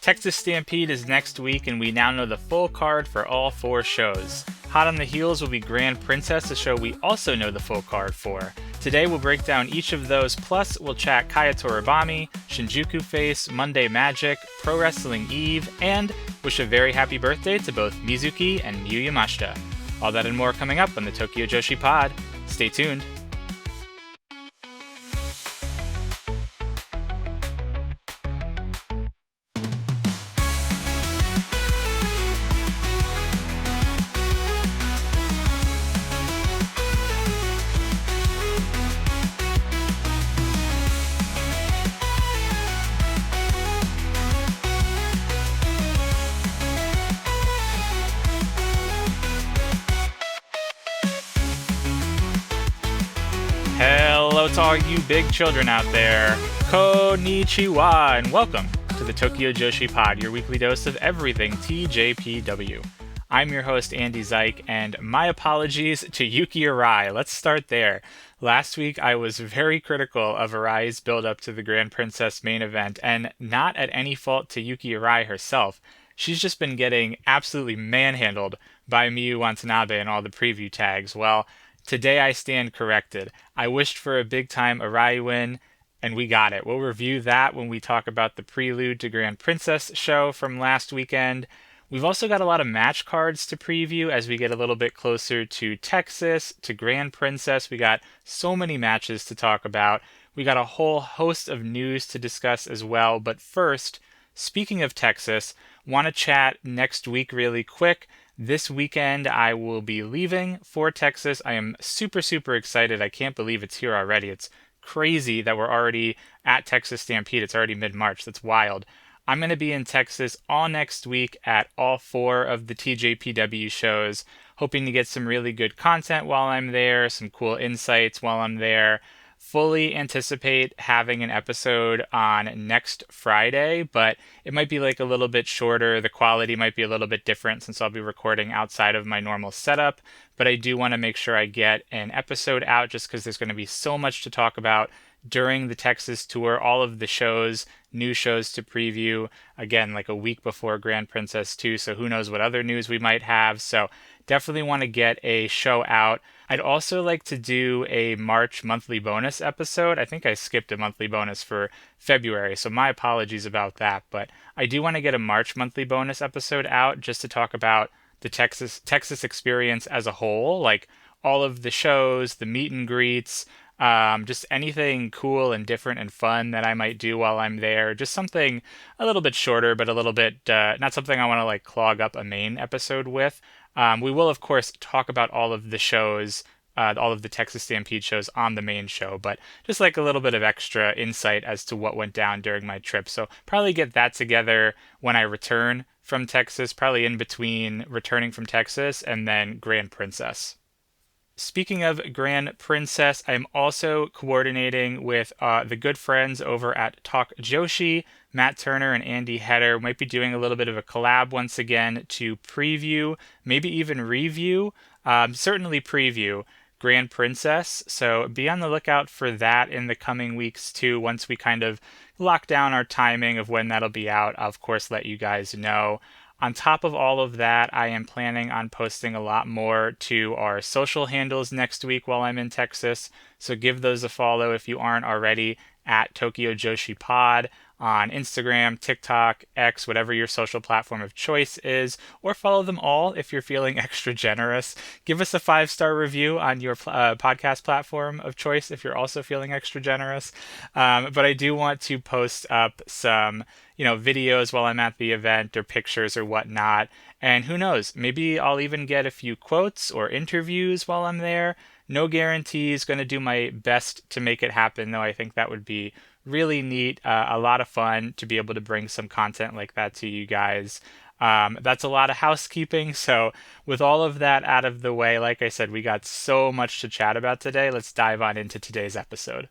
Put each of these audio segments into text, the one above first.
Texas Stampede is next week, and we now know the full card for all 4 shows. Hot on the heels will be Grand Princess, a show we also know the full card for. Today we'll break down each of those, plus we'll chat Kaya Toribami, Shinjuku FACE, Monday Magic, Pro Wrestling Eve, and wish a very happy birthday to both Mizuki and Miu Yamashita. All that and more coming up on the Tokyo Joshi Pod. Stay tuned. Hello to all you big children out there. Konnichiwa, and welcome to the Tokyo Joshi Pod, your weekly dose of everything TJPW. I'm your host, Andy Zyke, and my apologies to Yuki Arai. Let's start there. Last week, I was very critical of Arai's build-up to the Grand Princess main event, and not at any fault to Yuki Arai herself. She's just been getting absolutely manhandled by Miu Watanabe in all the preview tags. Well, today I stand corrected. I wished for a big-time Arai win, and we got it. We'll review that when we talk about the Prelude to Grand Princess show from last weekend. We've also got a lot of match cards to preview as we get a little bit closer to Texas, to Grand Princess. We got so many matches to talk about. We got a whole host of news to discuss as well. But first, speaking of Texas, want to chat next week really quick. This weekend, I will be leaving for Texas. I am super, super excited. I can't believe it's here already. It's crazy that we're already at Texas Stampede. It's already mid-March. That's wild. I'm going to be in Texas all next week at all 4 of the TJPW shows, hoping to get some really good content while I'm there, some cool insights while I'm there. Fully anticipate having an episode on next Friday, but it might be like a little bit shorter. The quality might be a little bit different since I'll be recording outside of my normal setup, but I do want to make sure I get an episode out just because there's going to be so much to talk about during the Texas tour, all of the shows, new shows to preview, again, like a week before Grand Princess 2, so who knows what other news we might have. So definitely want to get a show out. I'd also like to do a March monthly bonus episode. I think I skipped a monthly bonus for February, so my apologies about that. But I do want to get a March monthly bonus episode out just to talk about the Texas experience as a whole, like all of the shows, the meet and greets, just anything cool and different and fun that I might do while I'm there. Just something a little bit shorter, but a little bit not something I want to like clog up a main episode with. We will, of course, talk about all of the shows, all of the Texas Stampede shows on the main show, but just like a little bit of extra insight as to what went down during my trip. So probably get that together when I return from Texas, probably in between returning from Texas and then Grand Princess. Speaking of Grand Princess, I'm also coordinating with the good friends over at Talk Joshi. Matt Turner and Andy Heder might be doing a little bit of a collab once again to preview, maybe even review, certainly preview Grand Princess. So be on the lookout for that in the coming weeks too. Once we kind of lock down our timing of when that'll be out, I'll of course let you guys know. On top of all of that, I am planning on posting a lot more to our social handles next week while I'm in Texas. So give those a follow if you aren't already at Tokyo Joshi Pod on Instagram, TikTok, X, whatever your social platform of choice is, or follow them all if you're feeling extra generous. Give us a 5-star review on your podcast platform of choice if you're also feeling extra generous. But I do want to post up some videos while I'm at the event or pictures or whatnot. And who knows, maybe I'll even get a few quotes or interviews while I'm there. No guarantees, going to do my best to make it happen, though I think that would be really neat, a lot of fun to be able to bring some content like that to you guys. That's a lot of housekeeping, so with all of that out of the way, like I said, we got so much to chat about today. Let's dive on into today's episode.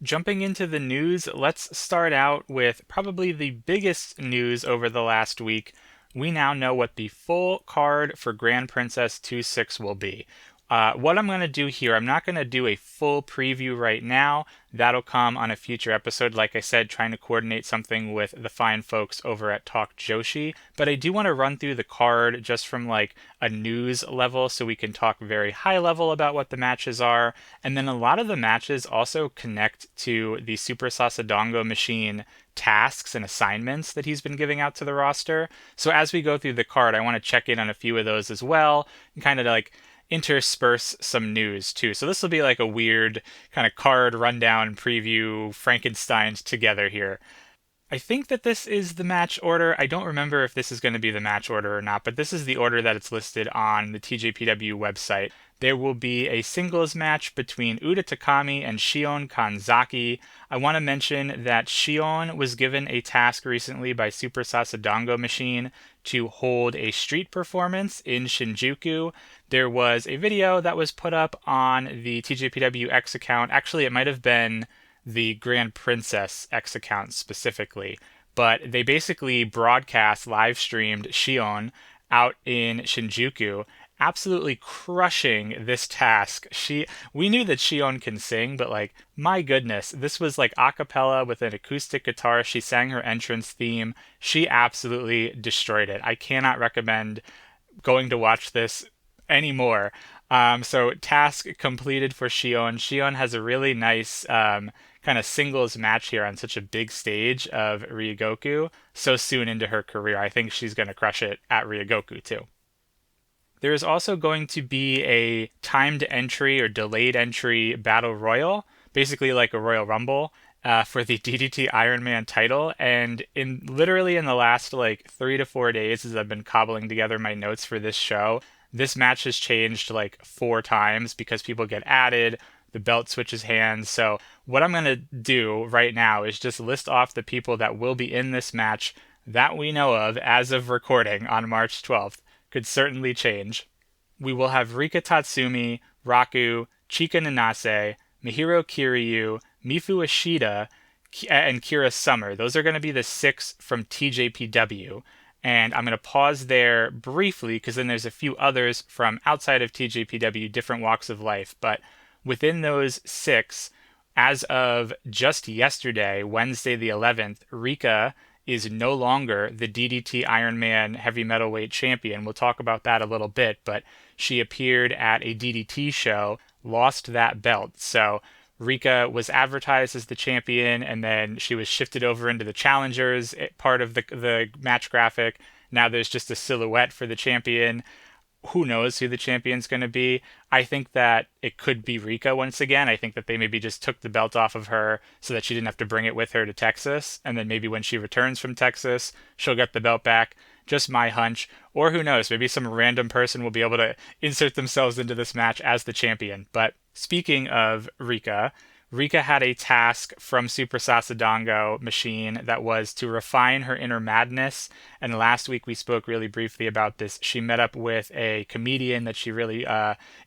Jumping into the news, let's start out with probably the biggest news over the last week. We now know what the full card for Grand Princess 2-6 will be. What I'm going to do here, I'm not going to do a full preview right now. That'll come on a future episode. Like I said, trying to coordinate something with the fine folks over at Talk Joshi. But I do want to run through the card just from like a news level so we can talk very high level about what the matches are. And then a lot of the matches also connect to the Super Sasadongo machine tasks and assignments that he's been giving out to the roster. So as we go through the card, I want to check in on a few of those as well and kind of like intersperse some news too. So this will be like a weird kind of card rundown preview Frankenstein's together here. I think that this is the match order. I don't remember if this is going to be the match order or not, but this is the order that it's listed on the TJPW website. There will be a singles match between Uda Takami and Shion Kanzaki. I want to mention that Shion was given a task recently by Super Sasadongo Machine to hold a street performance in Shinjuku. There was a video that was put up on the TJPW X account. Actually, it might have been the Grand Princess X account specifically, but they basically broadcast, live streamed Shion out in Shinjuku, absolutely crushing this task. We knew that Shion can sing, but like, my goodness, this was like a cappella with an acoustic guitar. She sang her entrance theme. She absolutely destroyed it. I cannot recommend going to watch this anymore. So task completed for Shion. Shion has a really nice kind of singles match here on such a big stage of Ryogoku so soon into her career. I think she's going to crush it at Ryogoku too. There is also going to be a timed entry or delayed entry battle royal, basically like a Royal Rumble, for the DDT Iron Man title. And literally in the last like 3 to 4 days, as I've been cobbling together my notes for this show, this match has changed like 4 times because people get added, the belt switches hands. So what I'm going to do right now is just list off the people that will be in this match that we know of as of recording on March 12th. Could certainly change. We will have Rika Tatsumi, Raku, Chika Nanase, Mihiro Kiryu, Mifu Ishida, and Kira Summer. Those are going to be the 6 from TJPW. And I'm going to pause there briefly because then there's a few others from outside of TJPW, different walks of life. But within those 6, as of just yesterday, Wednesday the 11th, Rika is no longer the DDT Iron Man heavy metalweight champion. We'll talk about that a little bit, but she appeared at a DDT show, lost that belt. So Rika was advertised as the champion, and then she was shifted over into the challengers part of the match graphic. Now there's just a silhouette for the champion. Who knows who the champion's going to be? I think that it could be Rika once again. I think that they maybe just took the belt off of her so that she didn't have to bring it with her to Texas. And then maybe when she returns from Texas, she'll get the belt back. Just my hunch. Or who knows? Maybe some random person will be able to insert themselves into this match as the champion. But speaking of Rika, Rika had a task from Super Sasadongo Machine that was to refine her inner madness. And last week we spoke really briefly about this. She met up with a comedian that she really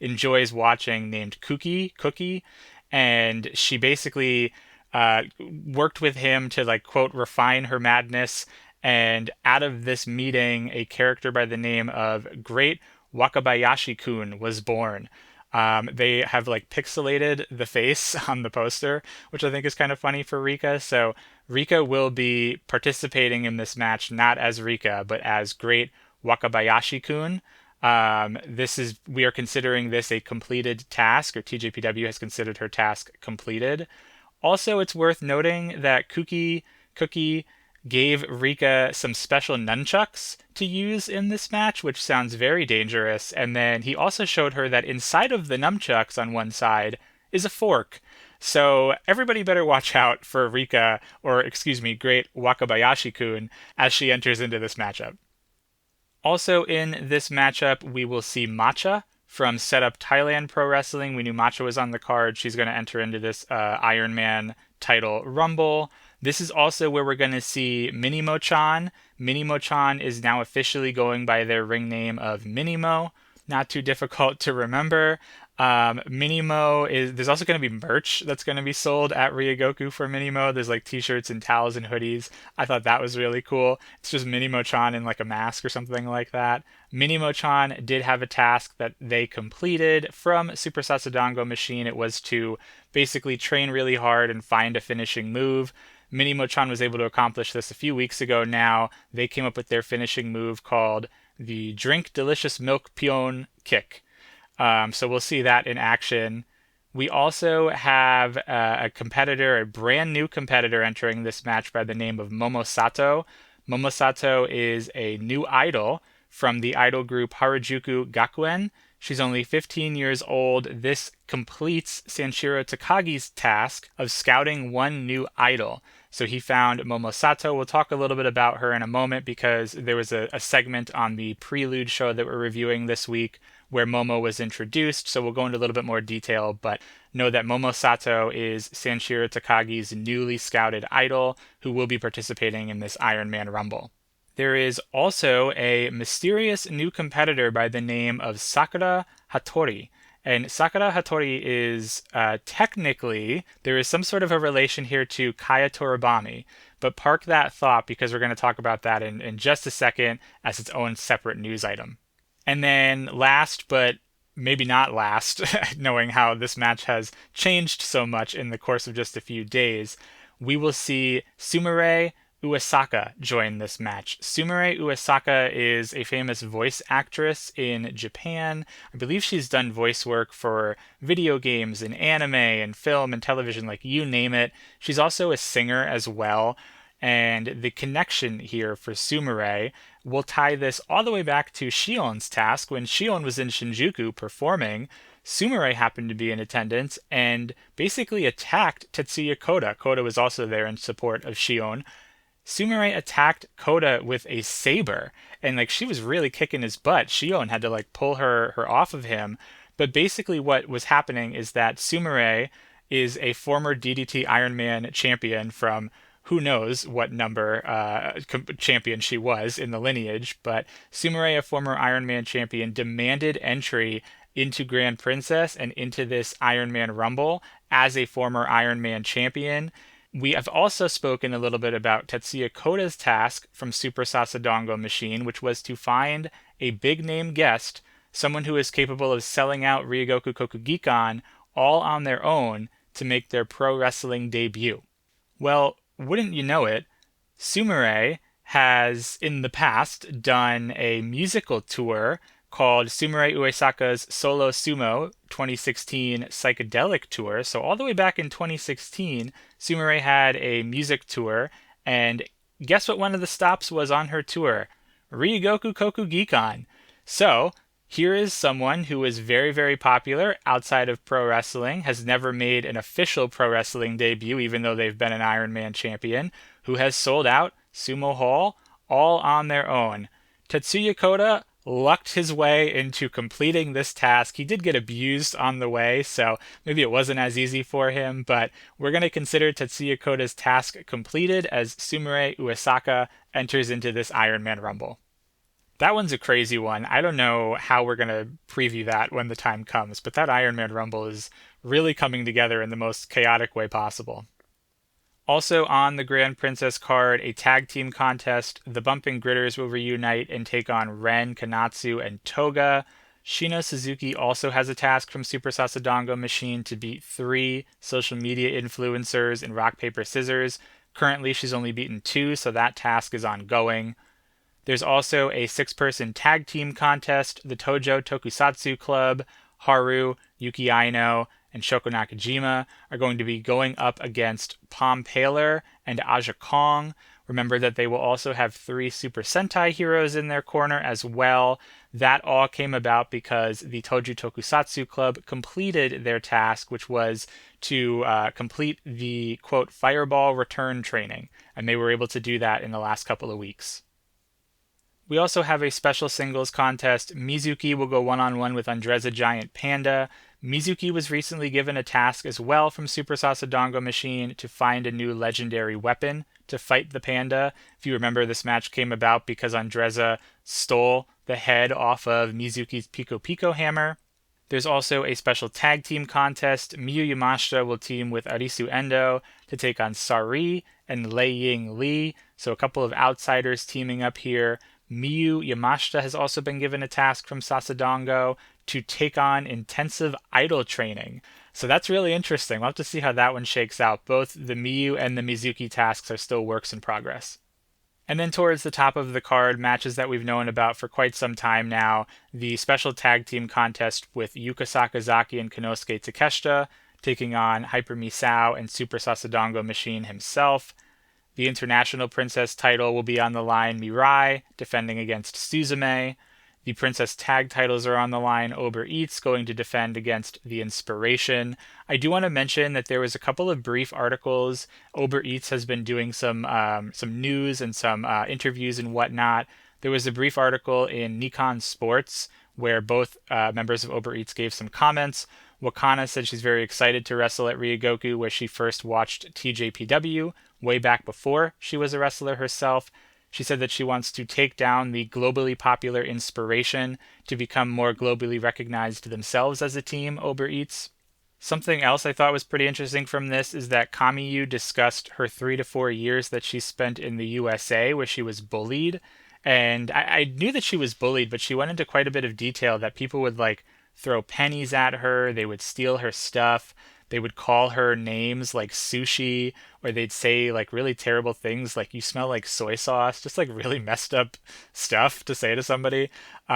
enjoys watching named Cookie. And she basically worked with him to like, quote, refine her madness. And out of this meeting, a character by the name of Great Wakabayashi-kun was born. They have like pixelated the face on the poster, which I think is kind of funny for Rika. So Rika will be participating in this match not as Rika, but as Great Wakabayashi-kun. We are considering this a completed task, or TJPW has considered her task completed. Also, it's worth noting that Cookie gave Rika some special nunchucks to use in this match, which sounds very dangerous. And then he also showed her that inside of the nunchucks on one side is a fork. So everybody better watch out for Rika, or excuse me, Great Wakabayashi-kun, as she enters into this matchup. Also in this matchup, we will see Matcha from Setup Thailand Pro Wrestling. We knew Matcha was on the card. She's going to enter into this Iron Man title rumble. This is also where we're going to see Minimo-chan. Minimo-chan is now officially going by their ring name of Minimo. Not too difficult to remember. There's also going to be merch that's going to be sold at Ryogoku for Minimo. There's like t-shirts and towels and hoodies. I thought that was really cool. It's just Minimo-chan in like a mask or something like that. Minimo-chan did have a task that they completed from Super Sasadango Machine. It was to basically train really hard and find a finishing move. Minimo-chan was able to accomplish this a few weeks ago now. They came up with their finishing move called the Drink Delicious Milk Pion Kick. So we'll see that in action. We also have a competitor, a brand new competitor entering this match by the name of Momosato. Momosato is a new idol from the idol group Harajuku Gakuen. She's only 15 years old. This completes Sanshiro Takagi's task of scouting one new idol. So he found Momosato. We'll talk a little bit about her in a moment because there was a segment on the Prelude show that we're reviewing this week where Momo was introduced. So we'll go into a little bit more detail, but know that Momosato is Sanshiro Takagi's newly scouted idol who will be participating in this Iron Man Rumble. There is also a mysterious new competitor by the name of Sakura Hattori. And Sakura Hattori is technically, there is some sort of a relation here to Kaya Toribami, but park that thought because we're going to talk about that in just a second as its own separate news item. And then last, but maybe not last, knowing how this match has changed so much in the course of just a few days, we will see Sumire Uesaka join this match. Sumire Uesaka is a famous voice actress in Japan. I believe she's done voice work for video games and anime and film and television, like you name it. She's also a singer as well. And the connection here for Sumire will tie this all the way back to Shion's task. When Shion was in Shinjuku performing, Sumire happened to be in attendance and basically attacked Tetsuya Koda. Koda was also there in support of Shion. Sumire attacked Koda with a saber, and like she was really kicking his butt. Shion had to like pull her off of him. But basically what was happening is that Sumire is a former DDT Iron Man champion from who knows what number champion she was in the lineage, but Sumire, a former Iron Man champion, demanded entry into Grand Princess and into this Iron Man Rumble as a former Iron Man champion. We have also spoken a little bit about Tetsuya Koda's task from Super Sasadango Machine, which was to find a big-name guest, someone who is capable of selling out Ryogoku Kokugikan all on their own to make their pro wrestling debut. Well, wouldn't you know it, Sumire has in the past done a musical tour called Sumire Uesaka's Solo Sumo 2016 Psychedelic Tour. So all the way back in 2016, Sumire had a music tour, and guess what one of the stops was on her tour? Ryogoku Kokugikan. So here is someone who is very, very popular outside of pro wrestling, has never made an official pro wrestling debut, even though they've been an Iron Man champion, who has sold out Sumo Hall all on their own. Tetsuya Koda lucked his way into completing this task. He did get abused on the way, so maybe it wasn't as easy for him, but we're going to consider Tetsuya Koda's task completed as Sumire Uesaka enters into this Iron Man Rumble. That one's a crazy one. I don't know how we're going to preview that when the time comes, but that Iron Man Rumble is really coming together in the most chaotic way possible. Also on the Grand Princess card, a tag team contest. The Bumping Gritters will reunite and take on Ren, Kanatsu, and Toga. Shino Suzuki also has a task from Super Sasadango Machine to beat 3 social media influencers in rock, paper, scissors. Currently, she's only beaten 2, so that task is ongoing. There's also a 6-person tag team contest. The Tojo Tokusatsu Club, Haru, Yuki Aino, and Shoko Nakajima are going to be going up against Pom Paler and Aja Kong. Remember that they will also have 3 Super Sentai heroes in their corner as well. That all came about because the Tojo Tokusatsu Club completed their task, which was to complete the, quote, Fireball return training, and they were able to do that in the last couple of weeks. We also have a special singles contest. Mizuki will go one-on-one with Andreza Giant Panda. Mizuki was recently given a task as well from Super Sasadango Machine to find a new legendary weapon to fight the panda. If you remember, this match came about because Andreza stole the head off of Mizuki's Pico Pico hammer. There's also a special tag team contest. Miu Yamashita will team with Arisu Endo to take on Sari and Lei Ying Lee. So a couple of outsiders teaming up here. Miu Yamashita has also been given a task from Sasadongo to take on intensive idol training. So that's really interesting. We'll have to see how that one shakes out. Both the Miu and the Mizuki tasks are still works in progress. And then towards the top of the card, matches that we've known about for quite some time now, the special tag team contest with Yuka Sakazaki and Konosuke Takeshita taking on Hyper Misao and Super Sasadongo Machine himself. The International Princess title will be on the line, Mirai defending against Suzume. The Princess Tag titles are on the line, Uber Eats going to defend against The Inspiration. I do want to mention that there was a couple of brief articles. Uber Eats has been doing some news and some interviews and whatnot. There was a brief article in Nikon Sports where both members of Uber Eats gave some comments. Wakana said she's very excited to wrestle at Ryogoku, where she first watched TJPW way back before she was a wrestler herself. She said that she wants to take down the globally popular Inspiration to become more globally recognized themselves as a team, Uber Eats. Something else I thought was pretty interesting from this is that Kamiyu discussed her 3 to 4 years that she spent in the USA where she was bullied. And I knew that she was bullied, but she went into quite a bit of detail that people would like throw pennies at her, they would steal her stuff, they would call her names like sushi, or they'd say like really terrible things like you smell like soy sauce, just like really messed up stuff to say to somebody.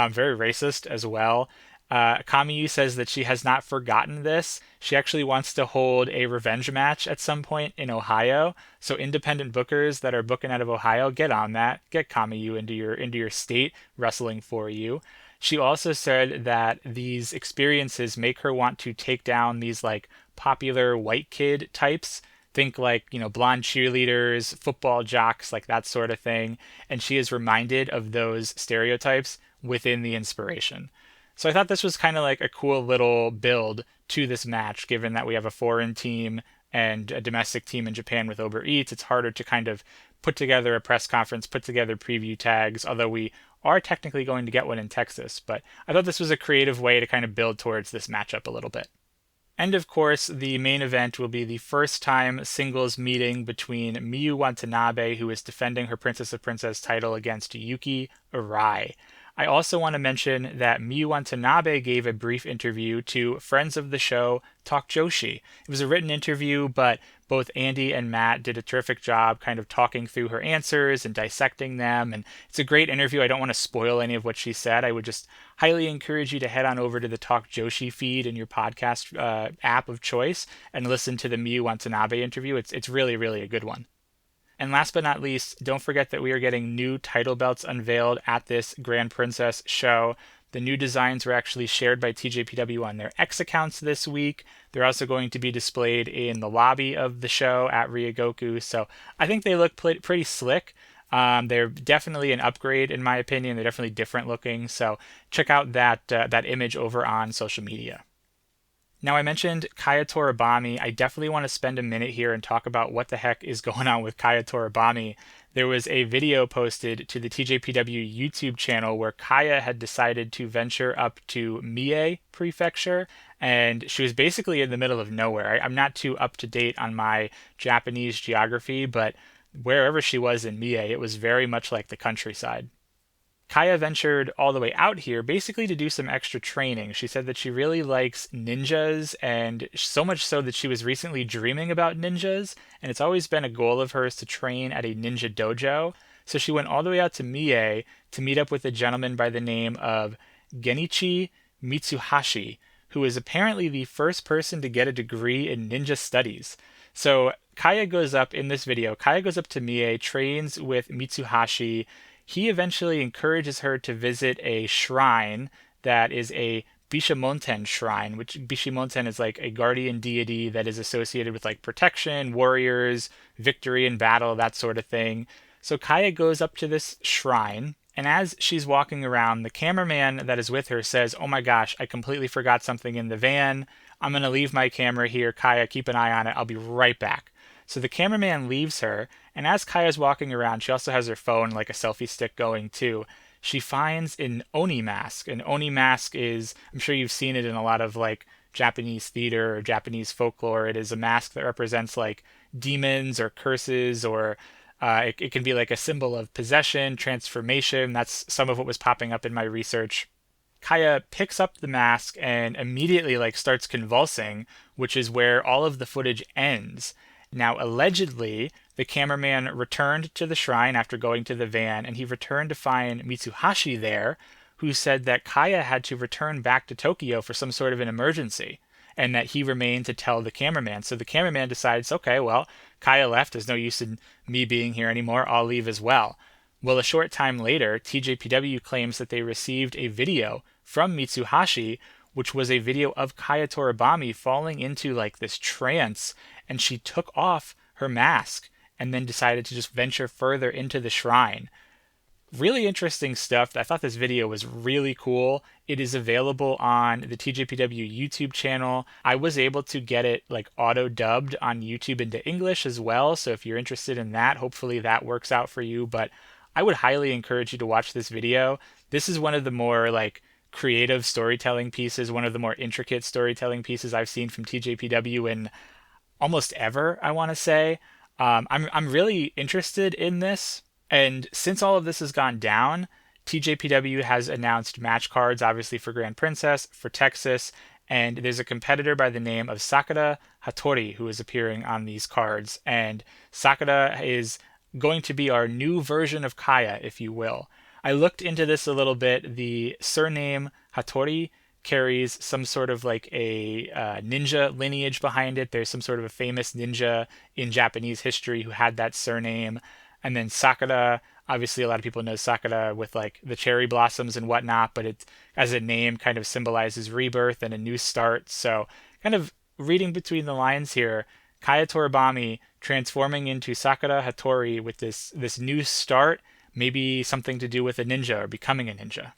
Very racist as well. Kamiyu says that she has not forgotten this. She actually wants to hold a revenge match at some point in Ohio. So independent bookers that are booking out of Ohio, get on that. Get Kamiyu into your state wrestling for you. She also said that these experiences make her want to take down these like popular white kid types. Think like, blonde cheerleaders, football jocks, like that sort of thing. And she is reminded of those stereotypes within the Inspiration. So I thought this was kind of like a cool little build to this match, given that we have a foreign team and a domestic team in Japan with Uber Eats. It's harder to kind of put together a press conference, put together preview tags, although we are technically going to get one in Texas. But I thought this was a creative way to kind of build towards this matchup a little bit. And of course, the main event will be the first time singles meeting between Miu Watanabe, who is defending her Princess of Princess title against Yuki Arai. I also want to mention that Miu Watanabe gave a brief interview to friends of the show, Talk Joshi. It was a written interview, but both Andy and Matt did a terrific job kind of talking through her answers and dissecting them. And it's a great interview. I don't want to spoil any of what she said. I would just highly encourage you to head on over to the Talk Joshi feed in your podcast app of choice and listen to the Miu Watanabe interview. It's really, really a good one. And last but not least, don't forget that we are getting new title belts unveiled at this Grand Princess show. The new designs were actually shared by TJPW on their X accounts this week. They're also going to be displayed in the lobby of the show at Ryogoku. So I think they look pretty slick. They're definitely an upgrade in my opinion. They're definitely different looking. So check out that image over on social media. Now, I mentioned Kaya Toribami. I definitely want to spend a minute here and talk about what the heck is going on with Kaya Toribami. There was a video posted to the TJPW YouTube channel where Kaya had decided to venture up to Mie Prefecture, and she was basically in the middle of nowhere. I'm not too up to date on my Japanese geography, but wherever she was in Mie, it was very much like the countryside. Kaya ventured all the way out here basically to do some extra training. She said that she really likes ninjas, and so much so that she was recently dreaming about ninjas, and it's always been a goal of hers to train at a ninja dojo. So she went all the way out to Mie to meet up with a gentleman by the name of Genichi Mitsuhashi, who is apparently the first person to get a degree in ninja studies. So Kaya goes up in this video, Kaya goes up to Mie, trains with Mitsuhashi. He eventually encourages her to visit a shrine that is a Bishamonten shrine, which Bishamonten is like a guardian deity that is associated with like protection, warriors, victory in battle, that sort of thing. So Kaya goes up to this shrine, and as she's walking around, the cameraman that is with her says, "Oh my gosh, I completely forgot something in the van. I'm going to leave my camera here. Kaya, keep an eye on it. I'll be right back." So the cameraman leaves her, and as Kaya's walking around, she also has her phone, like a selfie stick going too. she finds an Oni mask. An Oni mask is, I'm sure you've seen it in a lot of like Japanese theater or Japanese folklore. It is a mask that represents like demons or curses, or it can be like a symbol of possession, transformation. That's some of what was popping up in my research. Kaya picks up the mask and immediately like starts convulsing, which is where all of the footage ends. Now, allegedly, the cameraman returned to the shrine after going to the van, and he returned to find Mitsuhashi there, who said that Kaya had to return back to Tokyo for some sort of an emergency, and that he remained to tell the cameraman. So the cameraman decides, okay, well, Kaya left. There's no use in me being here anymore. I'll leave as well. Well, a short time later, TJPW claims that they received a video from Mitsuhashi, which was a video of Kaya Toribami falling into like this trance, and she took off her mask and then decided to just venture further into the shrine. Really interesting stuff. I thought this video was really cool. It is available on the TJPW YouTube channel. I was able to get it like auto dubbed on YouTube into English as well. So if you're interested in that, hopefully that works out for you. But I would highly encourage you to watch this video. This is one of the more like creative storytelling pieces, one of the more intricate storytelling pieces I've seen from TJPW in almost ever, I want to say. I'm really interested in this. And since all of this has gone down, TJPW has announced match cards, obviously for Grand Princess, for Texas, and there's a competitor by the name of Sakura Hattori who is appearing on these cards. And Sakura is going to be our new version of Kaya, if you will. I looked into this a little bit. The surname Hattori carries some sort of like a ninja lineage behind it. There's some sort of a famous ninja in Japanese history who had that surname. And then Sakura, obviously a lot of people know Sakura with like the cherry blossoms and whatnot, but it as a name kind of symbolizes rebirth and a new start. So kind of reading between the lines here, Kaya Toribami transforming into Sakura Hattori with this new start, maybe something to do with a ninja or becoming a ninja.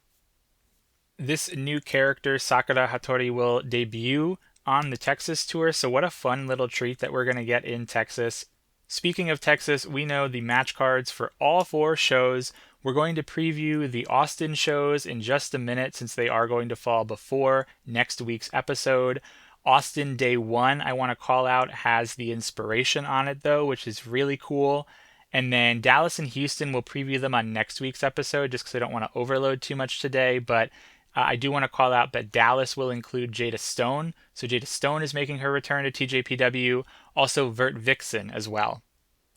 This new character, Sakura Hattori, will debut on the Texas tour, so what a fun little treat that we're going to get in Texas. Speaking of Texas, we know the match cards for all 4 shows. We're going to preview the Austin shows in just a minute since they are going to fall before next week's episode. Austin Day 1, I want to call out, has the Inspiration on it though, which is really cool. And then Dallas and Houston, we'll preview them on next week's episode just because I don't want to overload too much today. But I do want to call out that Dallas will include Jada Stone. So Jada Stone is making her return to TJPW. Also Vert Vixen as well.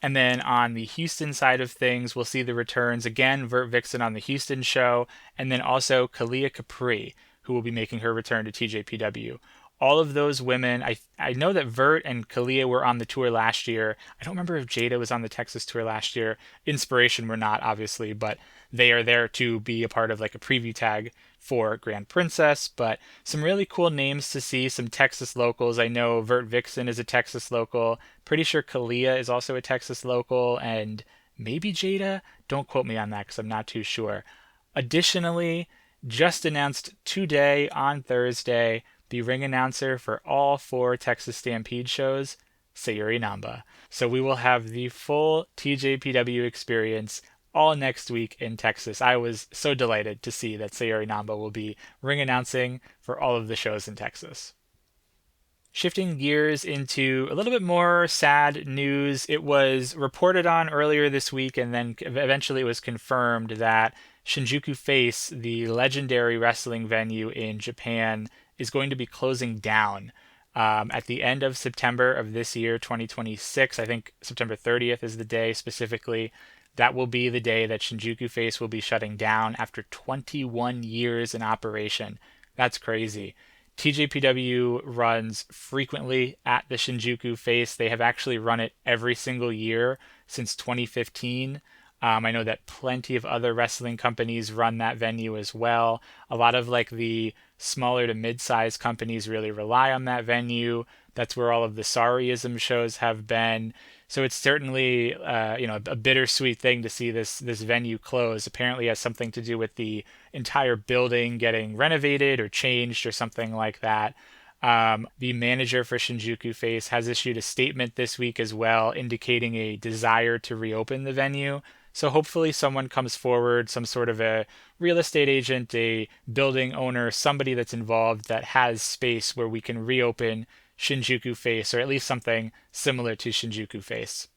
And then on the Houston side of things, we'll see the returns again, Vert Vixen on the Houston show, and then also Kalia Capri, who will be making her return to TJPW. All of those women, I know that Vert and Kalia were on the tour last year. I don't remember if Jada was on the Texas tour last year. Inspiration were not, obviously, but they are there to be a part of like a preview tag for Grand Princess. But some really cool names to see, some Texas locals. I know Vert Vixen is a Texas local. Pretty sure Kalia is also a Texas local, and maybe Jada. Don't quote me on that because I'm not too sure. Additionally, just announced today on Thursday, the ring announcer for all 4 Texas Stampede shows, Sayuri Namba. So we will have the full TJPW experience all next week in Texas. I was so delighted to see that Sayuri Namba will be ring announcing for all of the shows in Texas. Shifting gears into a little bit more sad news, it was reported on earlier this week and then eventually it was confirmed that Shinjuku FACE, the legendary wrestling venue in Japan, is going to be closing down at the end of September of this year, 2026. I think September 30th is the day specifically. That will be the day that Shinjuku FACE will be shutting down after 21 years in operation. That's crazy. TJPW runs frequently at the Shinjuku FACE. They have actually run it every single year since 2015. I know that plenty of other wrestling companies run that venue as well. A lot of like the smaller to mid-sized companies really rely on that venue. That's where all of the Sorryism shows have been. So it's certainly a bittersweet thing to see this venue close. Apparently it has something to do with the entire building getting renovated or changed or something like that. The manager for Shinjuku FACE has issued a statement this week as well, indicating a desire to reopen the venue. So hopefully someone comes forward, some sort of a real estate agent, a building owner, somebody that's involved that has space where we can reopen Shinjuku FACE, or at least something similar to Shinjuku FACE.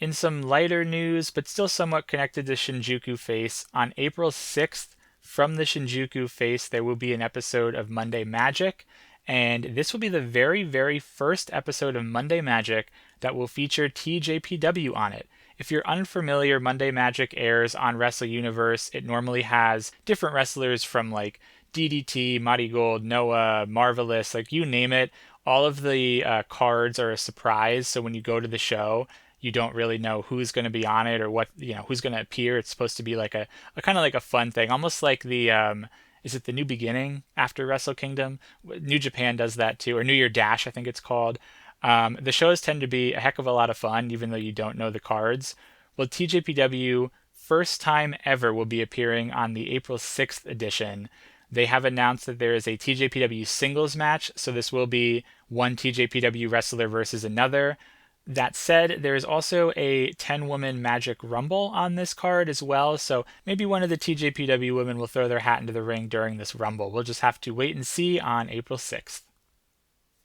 In some lighter news, but still somewhat connected to Shinjuku FACE, on April 6th, from the Shinjuku FACE, there will be an episode of Monday Magic, and this will be the very, very first episode of Monday Magic that will feature TJPW on it. If you're unfamiliar, Monday Magic airs on Wrestle Universe. It normally has different wrestlers from like DDT, Marigold, Noah, Marvelous, like you name it. All of the cards are a surprise, so when you go to the show, you don't really know who's going to be on it or what, who's going to appear. It's supposed to be like a kind of like a fun thing, almost like the is it the New Beginning after Wrestle Kingdom? New Japan does that too, or New Year Dash, I think it's called. The shows tend to be a heck of a lot of fun, even though you don't know the cards. Well, TJPW, first time ever, will be appearing on the April 6th edition. They have announced that there is a TJPW singles match, so this will be one TJPW wrestler versus another. That said, there is also a 10-woman Magic Rumble on this card as well, so maybe one of the TJPW women will throw their hat into the ring during this Rumble. We'll just have to wait and see on April 6th.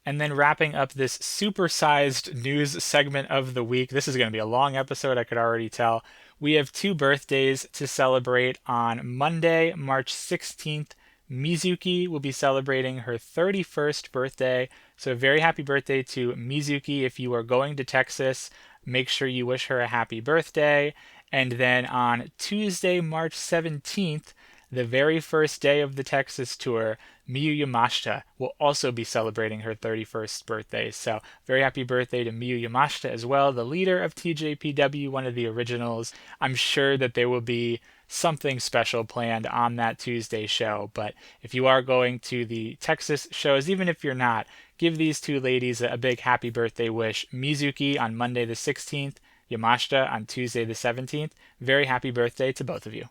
And then wrapping up this supersized news segment of the week, this is going to be a long episode, I could already tell. We have two birthdays to celebrate on Monday, March 16th. Mizuki will be celebrating her 31st birthday. So, very happy birthday to Mizuki. If you are going to Texas, make sure you wish her a happy birthday. And then on Tuesday, March 17th, the very first day of the Texas tour, Miu Yamashita will also be celebrating her 31st birthday. So, very happy birthday to Miu Yamashita as well, the leader of TJPW, one of the originals. I'm sure that there will be something special planned on that Tuesday show. But if you are going to the Texas shows, even if you're not, give these two ladies a big happy birthday wish. Mizuki on Monday the 16th, Yamashita on Tuesday the 17th. Very happy birthday to both of you.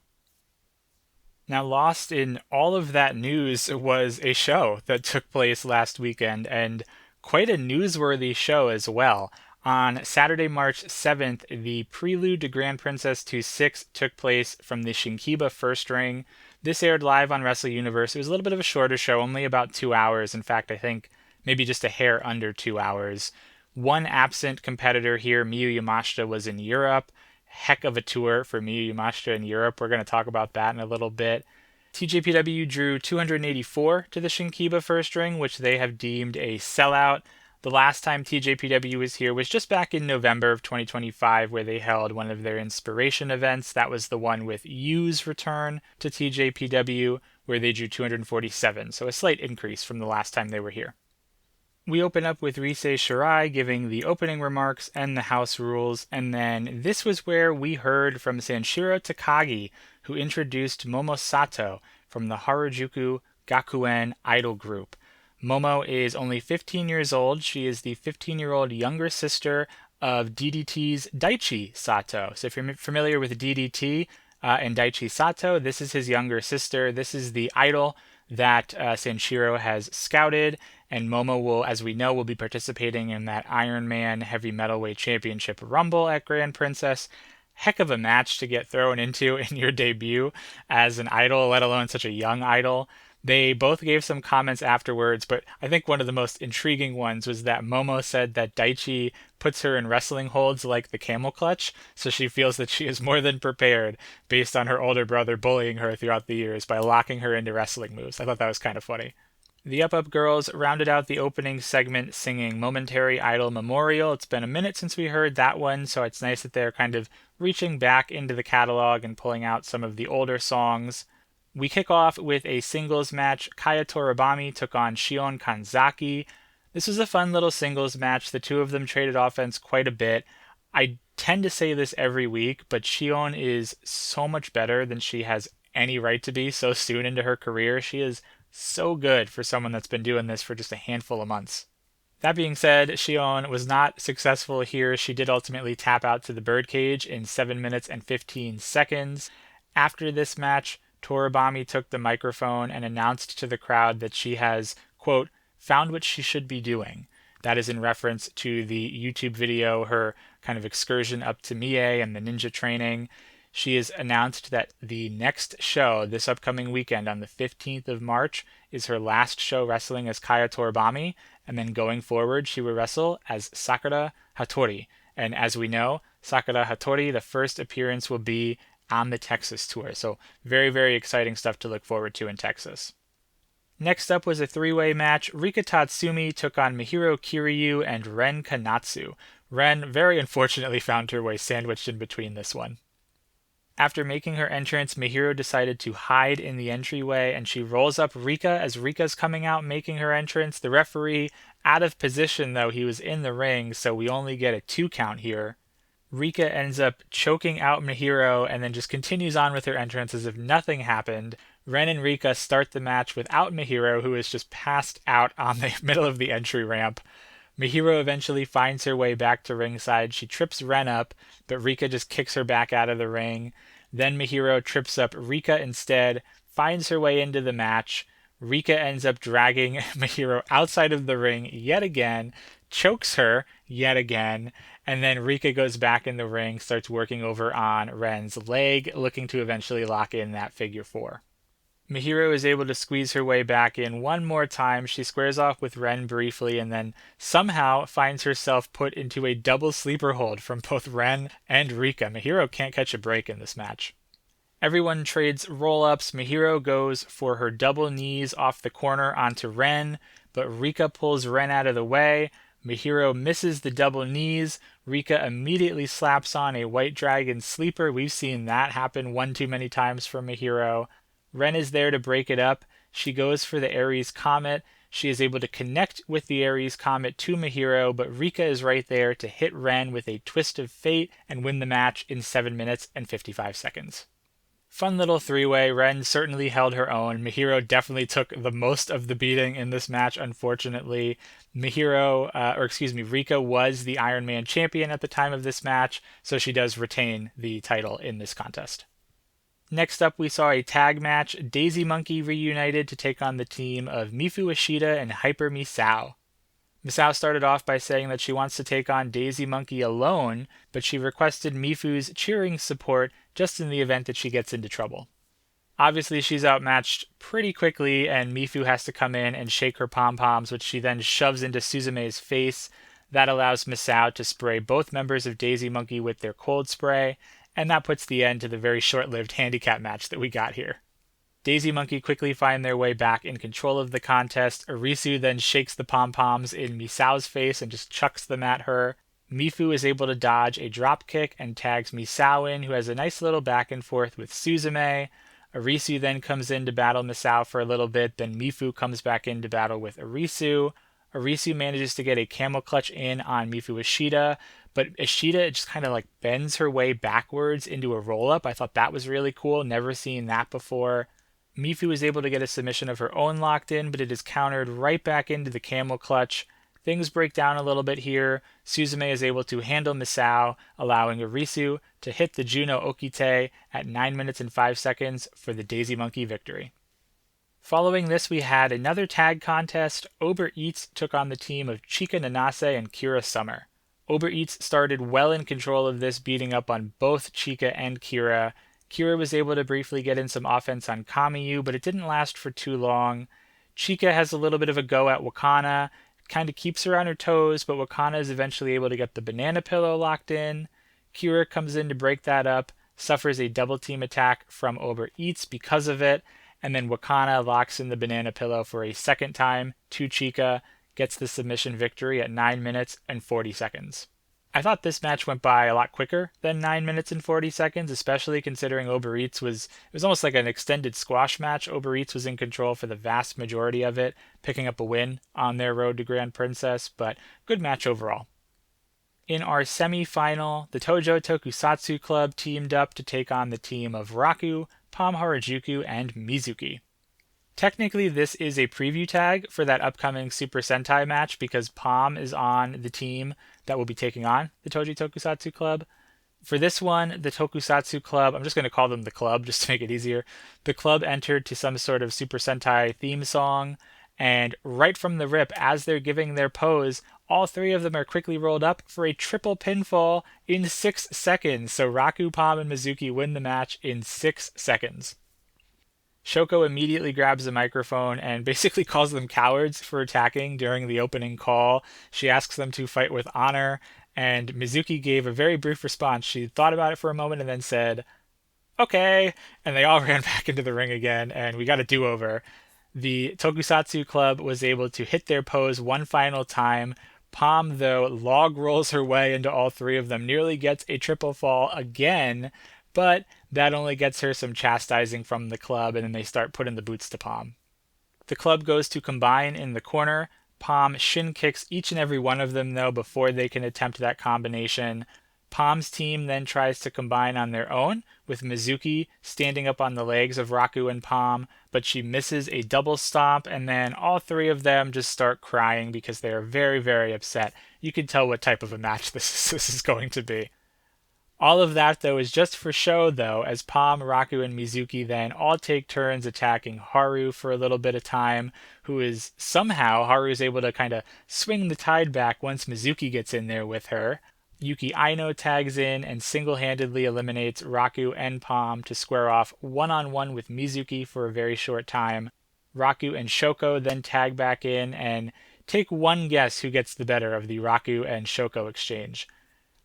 Now, lost in all of that news was a show that took place last weekend, and quite a newsworthy show as well. On Saturday, March 7th, the Prelude to Grand Princess 2-6 took place from the Shinkiba First Ring. This aired live on Wrestle Universe. It was a little bit of a shorter show, only about 2 hours. In fact, I think maybe just a hair under 2 hours. One absent competitor here, Miu Yamashita, was in Europe. Heck of a tour for Miu Yamashita in Europe. We're going to talk about that in a little bit. TJPW drew 284 to the Shinkiba First Ring, which they have deemed a sellout. The last time TJPW was here was just back in November of 2025, where they held one of their inspiration events. That was the one with Yu's return to TJPW, where they drew 247, so a slight increase from the last time they were here. We open up with Rise Shirai giving the opening remarks and the house rules, and then this was where we heard from Sanshiro Takagi, who introduced Momo Sato from the Harajuku Gakuen Idol Group. Momo is only 15 years old. She is the 15-year-old younger sister of DDT's Daichi Sato. So if you're familiar with DDT and Daichi Sato, this is his younger sister. This is the idol that Sanshiro has scouted, and Momo will, as we know, will be participating in that Iron Man Heavy Metalweight Championship Rumble at Grand Princess. Heck of a match to get thrown into in your debut as an idol, let alone such a young idol. They both gave some comments afterwards, but I think one of the most intriguing ones was that Momo said that Daichi puts her in wrestling holds like the camel clutch, so she feels that she is more than prepared based on her older brother bullying her throughout the years by locking her into wrestling moves. I thought that was kind of funny. The Up Up Girls rounded out the opening segment singing Momentary Idol Memorial. It's been a minute since we heard that one, so it's nice that they're kind of reaching back into the catalog and pulling out some of the older songs. We kick off with a singles match. Kaya Toribami took on Shion Kanzaki. This was a fun little singles match. The two of them traded offense quite a bit. I tend to say this every week, but Shion is so much better than she has any right to be so soon into her career. She is so good for someone that's been doing this for just a handful of months. That being said, Shion was not successful here. She did ultimately tap out to the birdcage in 7 minutes and 15 seconds. After this match, Toribami took the microphone and announced to the crowd that she has, quote, found what she should be doing. That is in reference to the YouTube video, her kind of excursion up to Mie and the ninja training. She has announced that the next show this upcoming weekend on the 15th of March is her last show wrestling as Kaya Toribami, and then going forward she will wrestle as Sakura Hattori. And as we know, Sakura Hattori, the first appearance will be on the Texas tour. So very, very exciting stuff to look forward to in Texas. Next up was a three-way match. Rika Tatsumi took on Mihiro Kiryu and Ren Kanatsu. Ren very unfortunately found her way sandwiched in between this one. After making her entrance, Mihiro decided to hide in the entryway, and she rolls up Rika as Rika's coming out making her entrance. The referee out of position, though. He was in the ring, so we only get a 2 count here. Rika ends up choking out Mihiro and then just continues on with her entrance as if nothing happened. Ren and Rika start the match without Mihiro, who is just passed out on the middle of the entry ramp. Mihiro eventually finds her way back to ringside. She trips Ren up, but Rika just kicks her back out of the ring. Then Mihiro trips up Rika instead, finds her way into the match. Rika ends up dragging Mihiro outside of the ring yet again, chokes her yet again, and then Rika goes back in the ring, starts working over on Ren's leg, looking to eventually lock in that figure 4. Mihiro is able to squeeze her way back in one more time. She squares off with Ren briefly and then somehow finds herself put into a double sleeper hold from both Ren and Rika. Mihiro can't catch a break in this match. Everyone trades roll-ups. Mihiro goes for her double knees off the corner onto Ren, but Rika pulls Ren out of the way. Mihiro misses the double knees. Rika immediately slaps on a White Dragon sleeper. We've seen that happen one too many times for Mihiro. Ren is there to break it up. She goes for the Ares Comet. She is able to connect with the Ares Comet to Mihiro, but Rika is right there to hit Ren with a twist of fate and win the match in 7 minutes and 55 seconds. Fun little three-way. Ren certainly held her own. Mihiro definitely took the most of the beating in this match, unfortunately. Rika was the Iron Man champion at the time of this match, so she does retain the title in this contest. Next up, we saw a tag match. Daisy Monkey reunited to take on the team of Mifu Ishida and Hyper Misao. Misao started off by saying that she wants to take on Daisy Monkey alone, but she requested Mifu's cheering support just in the event that she gets into trouble. Obviously, she's outmatched pretty quickly, and Mifu has to come in and shake her pom-poms, which she then shoves into Suzume's face. That allows Misao to spray both members of Daisy Monkey with their cold spray, and that puts the end to the very short-lived handicap match that we got here. Daisy Monkey quickly find their way back in control of the contest. Arisu then shakes the pom-poms in Misao's face and just chucks them at her. Mifu is able to dodge a drop kick and tags Misao in, who has a nice little back and forth with Suzume. Arisu then comes in to battle Misao for a little bit, then Mifu comes back in to battle with Arisu. Arisu manages to get a camel clutch in on Mifu Ishida, but Ishida just kind of like bends her way backwards into a roll-up. I thought that was really cool. Never seen that before. Mifu is able to get a submission of her own locked in, but it is countered right back into the camel clutch. Things break down a little bit here. Suzume is able to handle Misao, allowing Arisu to hit the Juno Okite at 9 minutes and 5 seconds for the Daisy Monkey victory. Following this, we had another tag contest. Uber Eats took on the team of Chika Nanase and Kira Summer. Uber Eats started well in control of this, beating up on both Chika and Kira. Kira was able to briefly get in some offense on Kamiyu, but it didn't last for too long. Chika has a little bit of a go at Wakana, kind of keeps her on her toes, but Wakana is eventually able to get the banana pillow locked in. Kira comes in to break that up, suffers a double team attack from Uber Eats because of it, and then Wakana locks in the banana pillow for a second time to Chika, gets the submission victory at 9 minutes and 40 seconds. I thought this match went by a lot quicker than 9 minutes and 40 seconds, especially considering Uber Eats it was almost like an extended squash match. Uber Eats was in control for the vast majority of it, picking up a win on their road to Grand Princess, but good match overall. In our semi-final, the Tojo Tokusatsu Club teamed up to take on the team of Raku, Pom Harajuku, and Mizuki. Technically, this is a preview tag for that upcoming Super Sentai match because Pom is on the team that will be taking on the Tojo Tokusatsu Club. For this one, the Tokusatsu Club, I'm just going to call them the club just to make it easier. The club entered to some sort of Super Sentai theme song, And right from the rip, as they're giving their pose, all three of them are quickly rolled up for a triple pinfall in 6 seconds. So Raku, Palm, and Mizuki win the match in 6 seconds. Shoko immediately grabs the microphone and basically calls them cowards for attacking during the opening call. She asks them to fight with honor, and Mizuki gave a very brief response. She thought about it for a moment and then said, "Okay," and they all ran back into the ring again, and we got a do-over. The Tokusatsu Club was able to hit their pose one final time. Palm, though, log rolls her way into all three of them, nearly gets a triple fall again, but that only gets her some chastising from the club, and then they start putting the boots to Palm. The club goes to combine in the corner. Palm shin kicks each and every one of them, though, before they can attempt that combination. Palm's team then tries to combine on their own, with Mizuki standing up on the legs of Raku and Palm, but she misses a double stomp, and then all three of them just start crying because they are very, very upset. You can tell what type of a match this is going to be. All of that, though, is just for show, though, as Palm, Raku, and Mizuki then all take turns attacking Haru for a little bit of time, who is somehow, Haru is able to kind of swing the tide back once Mizuki gets in there with her. Yuki Aino tags in and single-handedly eliminates Raku and Palm to square off one-on-one with Mizuki for a very short time. Raku and Shoko then tag back in and take one guess who gets the better of the Raku and Shoko exchange.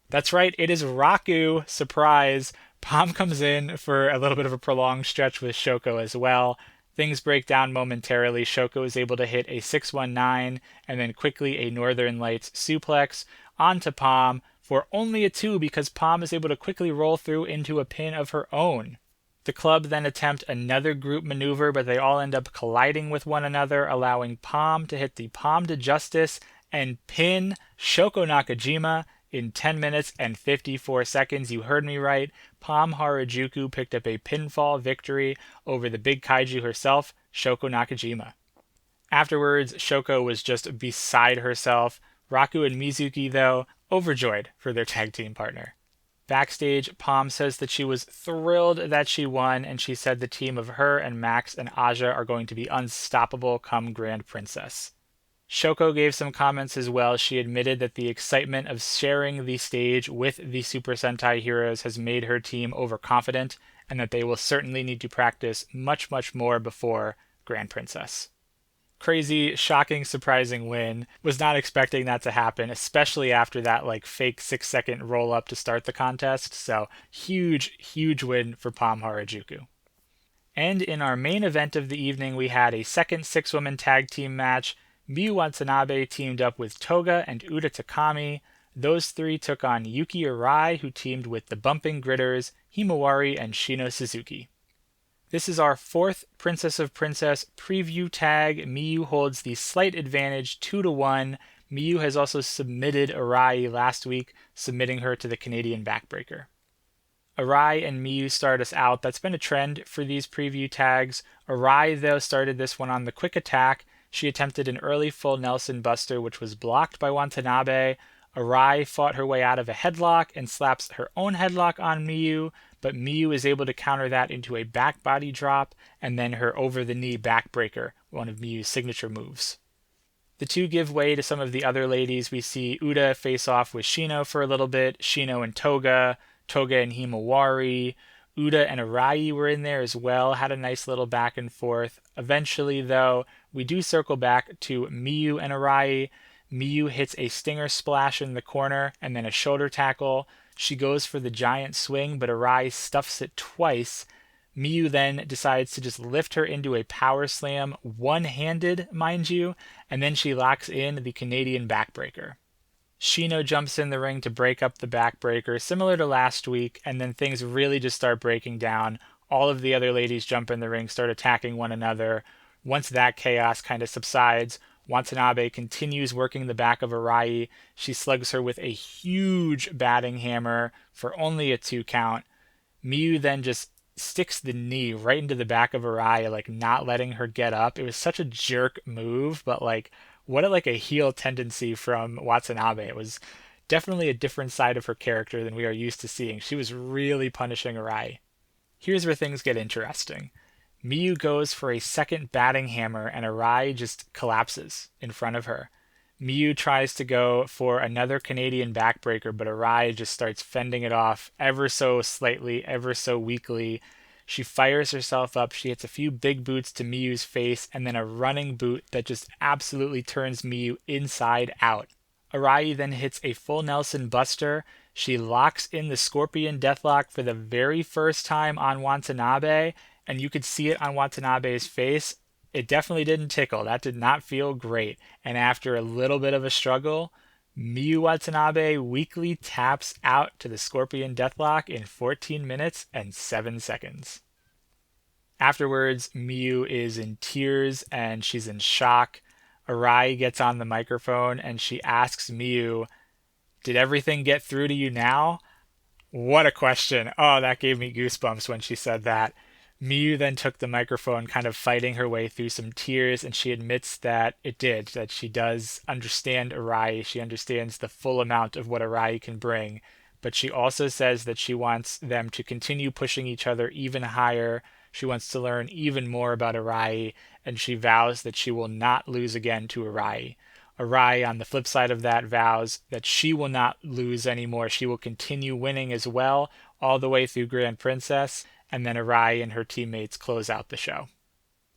That's right, it is Raku. Surprise! Palm comes in for a little bit of a prolonged stretch with Shoko as well. Things break down momentarily. Shoko is able to hit a 619 and then quickly a Northern Lights suplex onto Palm for only a 2 because Palm is able to quickly roll through into a pin of her own. The club then attempt another group maneuver, but they all end up colliding with one another, allowing Palm to hit the Palm to Justice and pin Shoko Nakajima in 10 minutes and 54 seconds. You heard me right. Palm Harajuku picked up a pinfall victory over the big kaiju herself, Shoko Nakajima. Afterwards, Shoko was just beside herself. Raku and Mizuki, though, overjoyed for their tag team partner. Backstage, Palm says that she was thrilled that she won, and she said the team of her and Max and Aja are going to be unstoppable come Grand Princess. Shoko gave some comments as well. She admitted that the excitement of sharing the stage with the Super Sentai heroes has made her team overconfident, and that they will certainly need to practice much, much more before Grand Princess. Crazy, shocking, surprising win. Was not expecting that to happen, especially after that fake 6-second roll up to start the contest. So huge, huge win for Palm Harajuku. And in our main event of the evening, we had a second 6-woman tag team match. Miu Watanabe teamed up with Toga and Uda Takami. Those three took on Yuki Arai, who teamed with the Bumping Gritters, Himawari, and Shino Suzuki. This is our fourth Princess of Princess preview tag. Miu holds the slight advantage 2-1. Miu has also submitted Arai last week, submitting her to the Canadian backbreaker. Arai and Miu start us out. That's been a trend for these preview tags. Arai, though, started this one on the quick attack. She attempted an early full Nelson Buster, which was blocked by Watanabe. Arai fought her way out of a headlock and slaps her own headlock on Miu, but Miu is able to counter that into a back body drop and then her over-the-knee backbreaker, one of Miu's signature moves. The two give way to some of the other ladies. We see Uda face off with Shino for a little bit, Shino and Toga, Toga and Himawari. Uda and Arai were in there as well, had a nice little back and forth. Eventually, though, we do circle back to Miu and Arai. Miu hits a stinger splash in the corner and then a shoulder tackle. She goes for the giant swing, but Arai stuffs it twice. Miu then decides to just lift her into a power slam, one-handed, mind you, and then she locks in the Canadian backbreaker. Shino jumps in the ring to break up the backbreaker, similar to last week, and then things really just start breaking down. All of the other ladies jump in the ring, start attacking one another. Once that chaos kind of subsides, Watanabe continues working the back of Arai. She slugs her with a huge batting hammer for only a 2 count. Miu then just sticks the knee right into the back of Arai, not letting her get up. It was such a jerk move, but what a heel tendency from Watanabe. It was definitely a different side of her character than we are used to seeing. She was really punishing Arai. Here's where things get interesting. Miu goes for a second batting hammer and Arai just collapses in front of her. Miu tries to go for another Canadian backbreaker, but Arai just starts fending it off ever so slightly, ever so weakly. She fires herself up. She hits a few big boots to Miu's face and then a running boot that just absolutely turns Miu inside out. Arai then hits a full Nelson Buster. She locks in the Scorpion Deathlock for the very first time on Watanabe, and you could see it on Watanabe's face. It definitely didn't tickle. That did not feel great. And after a little bit of a struggle, Miu Watanabe weakly taps out to the Scorpion Deathlock in 14 minutes and 7 seconds. Afterwards, Miu is in tears and she's in shock. Arai gets on the microphone and she asks Miu, "Did everything get through to you now?" What a question. Oh, that gave me goosebumps when she said that. Miu then took the microphone, kind of fighting her way through some tears, and she admits that it did, that she does understand Arai. She understands the full amount of what Arai can bring, but she also says that she wants them to continue pushing each other even higher. She wants to learn even more about Arai, and she vows that she will not lose again to Arai. Arai, on the flip side of that, vows that she will not lose anymore. She will continue winning as well, all the way through Grand Princess, and then Arai and her teammates close out the show.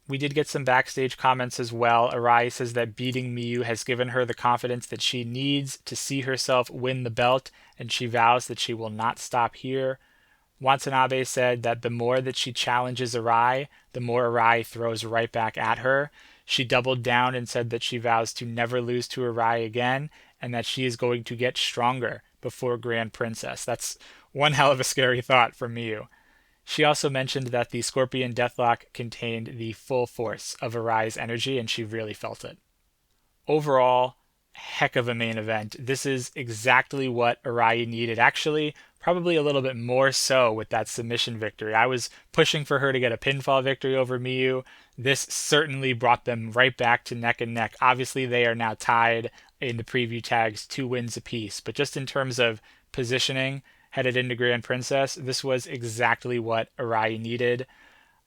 We did get some backstage comments as well. Arai says that beating Miu has given her the confidence that she needs to see herself win the belt, and she vows that she will not stop here. Watanabe said that the more that she challenges Arai, the more Arai throws right back at her. She doubled down and said that she vows to never lose to Arai again, and that she is going to get stronger before Grand Princess. That's one hell of a scary thought for Miu. She also mentioned that the Scorpion Deathlock contained the full force of Arai's energy, and she really felt it. Overall, heck of a main event. This is exactly what Arai needed. Actually, probably a little bit more so with that submission victory. I was pushing for her to get a pinfall victory over Miu. This certainly brought them right back to neck and neck. Obviously, they are now tied in the preview tags, 2 wins apiece. But just in terms of positioning, headed into Grand Princess, this was exactly what Arai needed.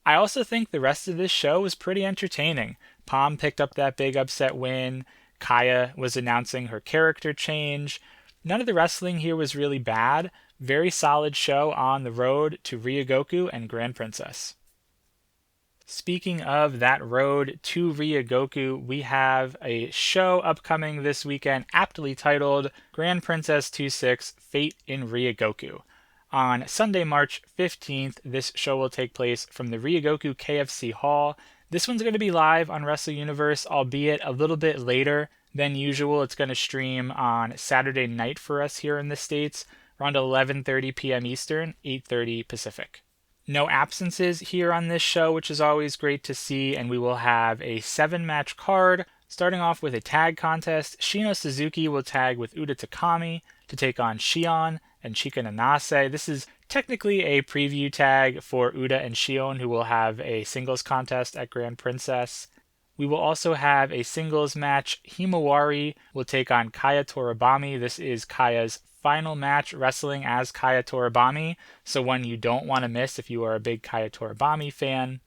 I also think the rest of this show was pretty entertaining. Palm picked up that big upset win. Kaya was announcing her character change. None of the wrestling here was really bad. Very solid show on the road to Ryogoku and Grand Princess. Speaking of that road to Ryogoku, we have a show upcoming this weekend aptly titled Grand Princess 2-6 Fate in Ryogoku. On Sunday, March 15th, this show will take place from the Ryogoku KFC Hall. This one's going to be live on Wrestle Universe, albeit a little bit later than usual. It's going to stream on Saturday night for us here in the States, around 11:30 p.m. Eastern, 8:30 Pacific. No absences here on this show, which is always great to see, and we will have a 7-match card. Starting off with a tag contest, Shino Suzuki will tag with Uda Takami to take on Shion and Chika Nanase. This is technically a preview tag for Uda and Shion, who will have a singles contest at Grand Princess. We will also have a singles match. Himawari will take on Kaya Toribami. This is Kaya's final match wrestling as Kaya Toribami, so one you don't want to miss if you are a big Kaya Toribami fan.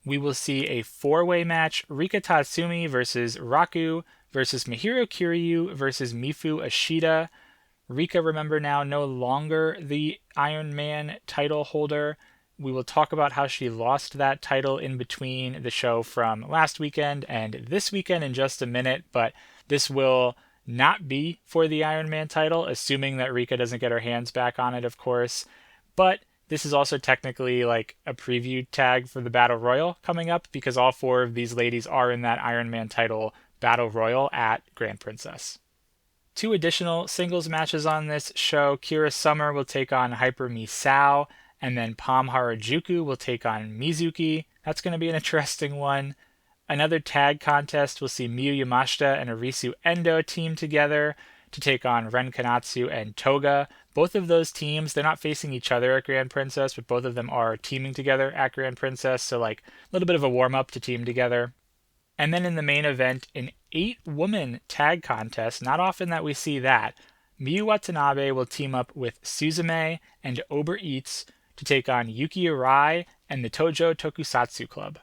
We will see a 4-way match, Rika Tatsumi versus Raku versus Mihiro Kiryu versus Mifu Ashita. Rika, remember now, no longer the Iron Man title holder. We will talk about how she lost that title in between the show from last weekend and this weekend in just a minute, but this will not be for the Iron Man title, assuming that Rika doesn't get her hands back on it, of course. But this is also technically like a preview tag for the Battle Royal coming up, because all 4 of these ladies are in that Iron Man title Battle Royal at Grand Princess. 2 additional singles matches on this show. Kira Summer will take on Hyper Misao, and then Palm Harajuku will take on Mizuki. That's going to be an interesting one. Another tag contest will see Miyu Yamashita and Arisu Endo team together to take on Ren Kanatsu and Toga. Both of those teams, they're not facing each other at Grand Princess, but both of them are teaming together at Grand Princess, so like a little bit of a warm-up to team together. And then in the main event, an 8-woman tag contest. Not often that we see that. Miu Watanabe will team up with Suzume and Uber Eats to take on Yuki Arai and the Tojo Tokusatsu Club.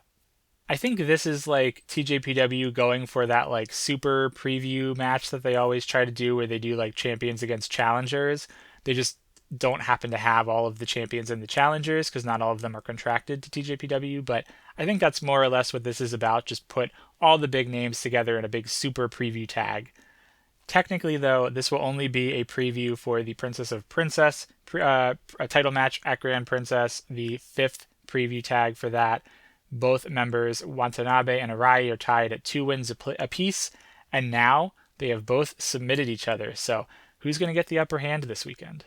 I think this is like TJPW going for that like super preview match that they always try to do where they do like champions against challengers. They just don't happen to have all of the champions and the challengers because not all of them are contracted to TJPW, but I think that's more or less what this is about. Just put all the big names together in a big super preview tag. Technically, though, this will only be a preview for the Princess of Princess a title match at Grand Princess, the 5th preview tag for that. Both members, Watanabe and Arai, are tied at 2 wins apiece, and now they have both submitted each other. So who's going to get the upper hand this weekend?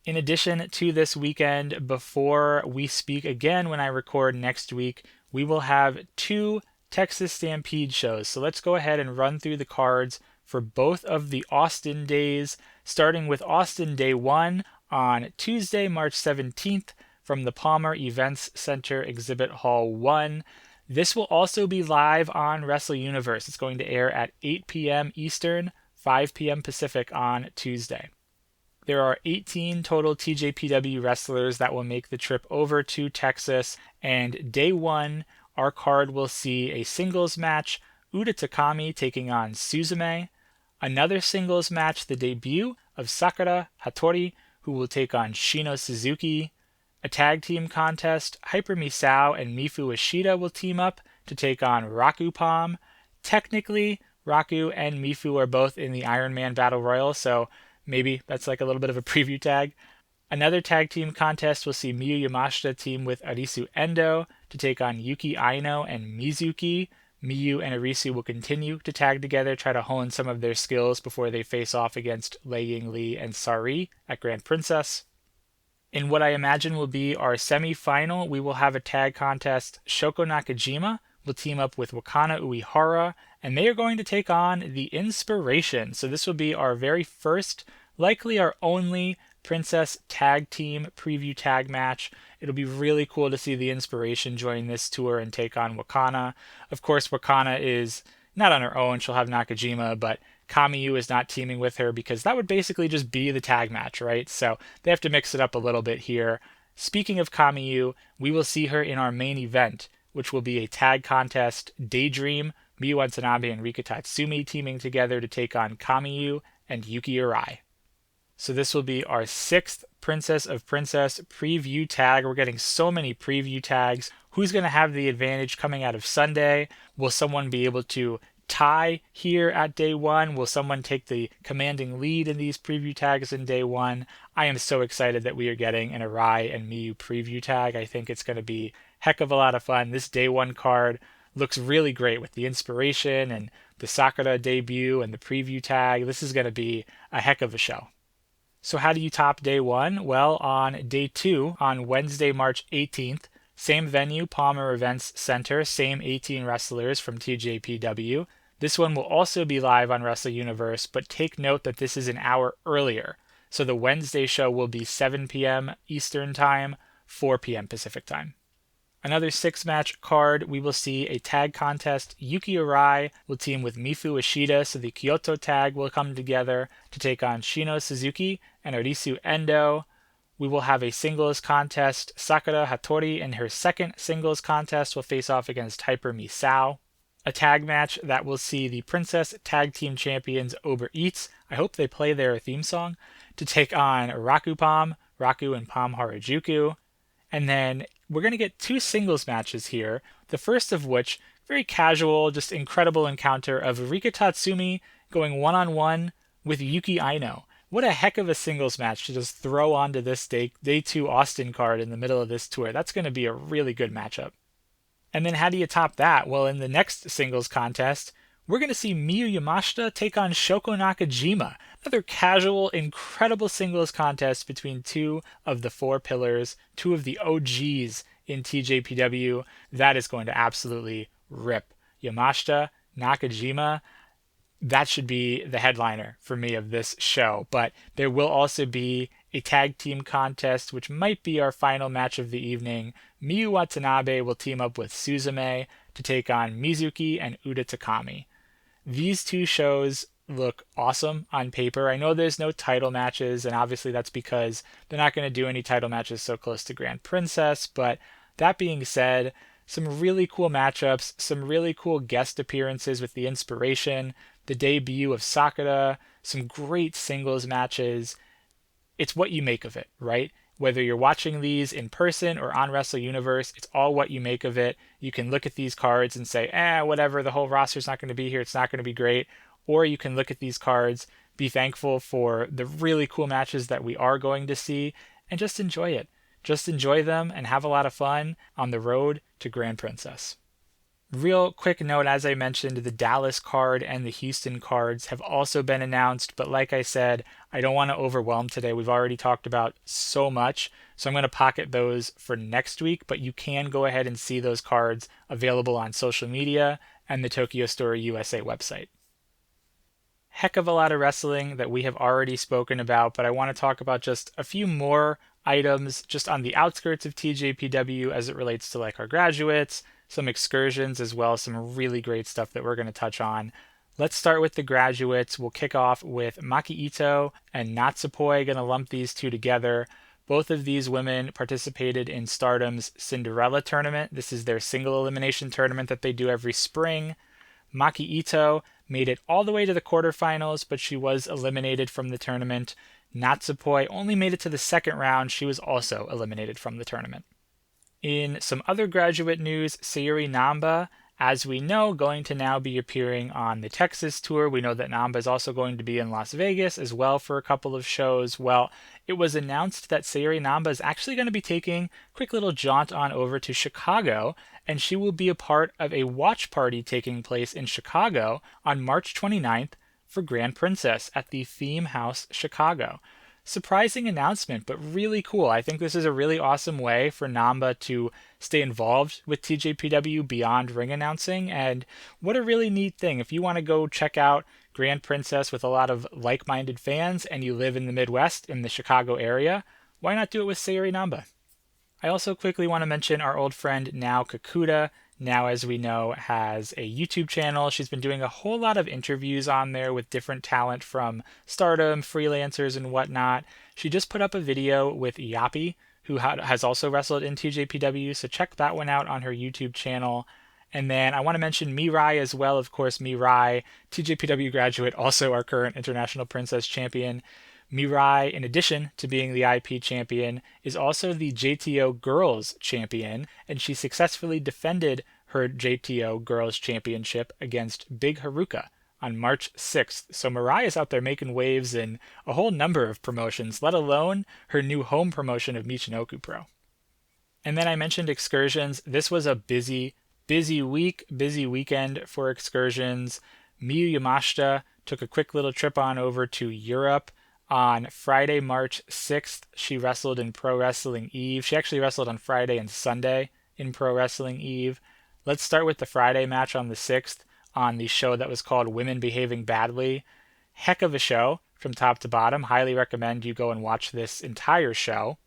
In addition to this weekend, before we speak again when I record next week, we will have 2 Texas Stampede shows. So let's go ahead and run through the cards for both of the Austin days, starting with Austin Day 1 on Tuesday, March 17th from the Palmer Events Center Exhibit Hall 1. This will also be live on Wrestle Universe. It's going to air at 8 p.m. Eastern, 5 p.m. Pacific on Tuesday. There are 18 total TJPW wrestlers that will make the trip over to Texas, and Day 1, our card will see a singles match, Uda Takami taking on Suzume, another singles match, the debut of Sakura Hattori, who will take on Shino Suzuki, a tag team contest, Hyper Misao and Mifu Ishida will team up to take on Raku Palm. Technically, Raku and Mifu are both in the Iron Man Battle Royal, so maybe that's like a little bit of a preview tag. Another tag team contest will see Miyu Yamashita team with Arisu Endo to take on Yuki Aino and Mizuki. Miyu and Arisu will continue to tag together, try to hone some of their skills before they face off against Lei Ying Lee and Sari at Grand Princess. In what I imagine will be our semi-final, we will have a tag contest. Shoko Nakajima will team up with Wakana Uehara, and they are going to take on the Inspiration. So this will be our very first, likely our only Princess tag team preview tag match. It'll be really cool to see the Inspiration join this tour and take on Wakana. Of course, Wakana is not on her own. She'll have Nakajima, but Kamiyu is not teaming with her because that would basically just be the tag match, right? So they have to mix it up a little bit here. Speaking of Kamiyu, we will see her in our main event, which will be a tag contest, Daydream, Miu Watanabe and Rika Tatsumi teaming together to take on Kamiyu and Yuki Arai. So this will be our 6th Princess of Princess preview tag. We're getting so many preview tags. Who's going to have the advantage coming out of Sunday? Will someone be able to tie here at Day 1? Will someone take the commanding lead in these preview tags in Day 1? I am so excited that we are getting an Arai and Miyu preview tag. I think it's going to be heck of a lot of fun. This Day 1 card looks really great with the Inspiration and the Sakura debut and the preview tag. This is going to be a heck of a show. So how do you top Day 1? Well, on Day 2, on Wednesday, March 18th, same venue, Palmer Events Center, same 18 wrestlers from TJPW. This one will also be live on Wrestle Universe, but take note that this is an hour earlier. So the Wednesday show will be 7 p.m. Eastern Time, 4 p.m. Pacific Time. Another 6-match card, we will see a tag contest. Yuki Arai will team with Mifu Ishida, so the Kyoto tag will come together to take on Shino Suzuki and Arisu Endo. We will have a singles contest. Sakura Hattori in her 2nd singles contest will face off against Hyper Misao. A tag match that will see the Princess Tag Team Champions Uber Eats, I hope they play their theme song, to take on Raku Palm, Raku and Palm Harajuku. And then we're going to get 2 singles matches here, the first of which, very casual, just incredible encounter of Rika Tatsumi going one-on-one with Yuki Aino. What a heck of a singles match to just throw onto this Day 2 Austin card in the middle of this tour. That's going to be a really good matchup. And then how do you top that? Well, in the next singles contest, we're going to see Miyu Yamashita take on Shoko Nakajima. Another casual, incredible singles contest between 2 of the 4 pillars, 2 of the OGs in TJPW. That is going to absolutely rip. Yamashita, Nakajima, that should be the headliner for me of this show. But there will also be a tag team contest, which might be our final match of the evening. Miu Watanabe will team up with Suzume to take on Mizuki and Uda Takami. These 2 shows look awesome on paper. I know there's no title matches, and obviously that's because they're not going to do any title matches so close to Grand Princess, but that being said, some really cool matchups, some really cool guest appearances with the Inspiration, the debut of Sakura, some great singles matches. It's what you make of it, right? Whether you're watching these in person or on Wrestle Universe, it's all what you make of it. You can look at these cards and say, whatever, the whole roster's not going to be here, it's not going to be great. Or you can look at these cards, be thankful for the really cool matches that we are going to see, and just enjoy it. Just enjoy them and have a lot of fun on the road to Grand Princess. Real quick note, as I mentioned, the Dallas card and the Houston cards have also been announced, but like I said, I don't want to overwhelm today. We've already talked about so much, so I'm going to pocket those for next week, but you can go ahead and see those cards available on social media and the Tokyo Story USA website. Heck of a lot of wrestling that we have already spoken about, but I want to talk about just a few more items just on the outskirts of TJPW as it relates to like our graduates, some excursions, as well as some really great stuff that we're going to touch on. Let's start with the graduates. We'll kick off with Maki Ito and Natsupoi, going to lump these two together. Both of these women participated in Stardom's Cinderella tournament. This is their single elimination tournament that they do every spring. Maki Ito made it all the way to the quarterfinals, but she was eliminated from the tournament. Natsupoi only made it to the second round. She was also eliminated from the tournament. In some other graduate news, Sayuri Namba, as we know, going to now be appearing on the Texas tour. We know that Namba is also going to be in Las Vegas as well for a couple of shows. Well, it was announced that Sayuri Namba is actually going to be taking a quick little jaunt on over to Chicago, and she will be a part of a watch party taking place in Chicago on March 29th for Grand Princess at the Theme House Chicago. Surprising announcement, but really cool. I think this is a really awesome way for Namba to stay involved with TJPW beyond ring announcing, and what a really neat thing. If you want to go check out Grand Princess with a lot of like-minded fans and you live in the Midwest in the Chicago area, why not do it with Sayuri Namba? I also quickly want to mention our old friend Nao Kakuta. Now, as we know, has a YouTube channel. She's been doing a whole lot of interviews on there with different talent from Stardom, freelancers, and whatnot. She just put up a video with Yappy, who has also wrestled in TJPW, so check that one out on her YouTube channel. And then I want to mention Mirai as well. Of course, Mirai, TJPW graduate, also our current International Princess Champion. Mirai, in addition to being the IP champion, is also the JTO Girls Champion, and she successfully defended her JTO Girls Championship against Big Haruka on March 6th. So Mirai is out there making waves in a whole number of promotions, let alone her new home promotion of Michinoku Pro. And then I mentioned Excursions. This was a busy weekend for Excursions. Miyu Yamashita took a quick little trip on over to Europe. On Friday, March 6th, she wrestled in Pro Wrestling Eve. She actually wrestled on Friday and Sunday in Pro Wrestling Eve. Let's start with the Friday match on the 6th on the show that was called Women Behaving Badly. Heck of a show from top to bottom. Highly recommend you go and watch this entire show.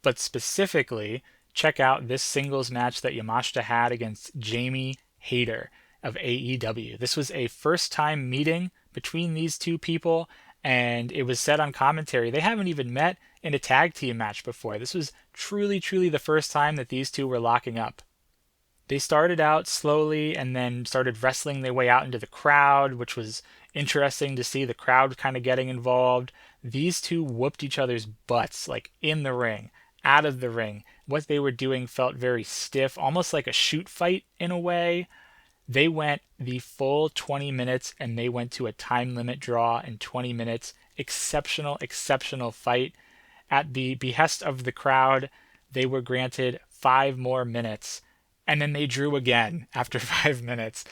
But specifically, check out this singles match that Yamashita had against Jamie Hayter of AEW. This was a first-time meeting between these two people, and it was said on commentary they haven't even met in a tag team match before. This was truly the first time that these two were locking up. They started out slowly and then started wrestling their way out into the crowd, which was interesting to see the crowd kind of getting involved. These two whooped each other's butts, like in the ring, out of the ring. What they were doing felt very stiff, almost like a shoot fight in a way. They went the full 20 minutes and they went to a time limit draw in 20 minutes. Exceptional fight. At the behest of the crowd, they were granted 5 more minutes, and then they drew again after 5 minutes.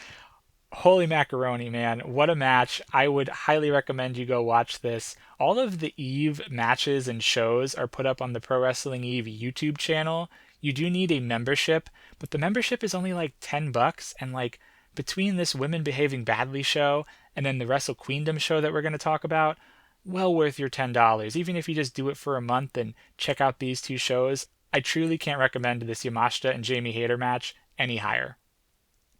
Holy macaroni, man. What a match. I would highly recommend you go watch this. All of the Eve matches and shows are put up on the Pro Wrestling Eve YouTube channel. You do need a membership, but the membership is only like $10, and like between this Women Behaving Badly show and then the Wrestle Queendom show that we're going to talk about, well worth your $10. Even if you just do it for a month and check out these two shows, I truly can't recommend this Yamashita and Jamie Hayter match any higher.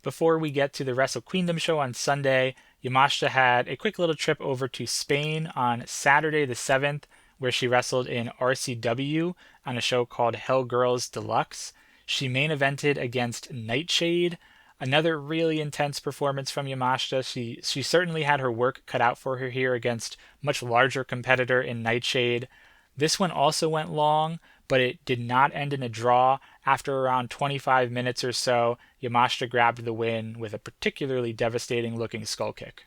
Before we get to the Wrestle Queendom show on Sunday, Yamashita had a quick little trip over to Spain on Saturday the 7th, where she wrestled in RCW on a show called Hell Girls Deluxe. She main evented against Nightshade. Another really intense performance from Yamashita. She certainly had her work cut out for her here against much larger competitor in Nightshade. This one also went long, but it did not end in a draw. After around 25 minutes or so, Yamashita grabbed the win with a particularly devastating looking skull kick.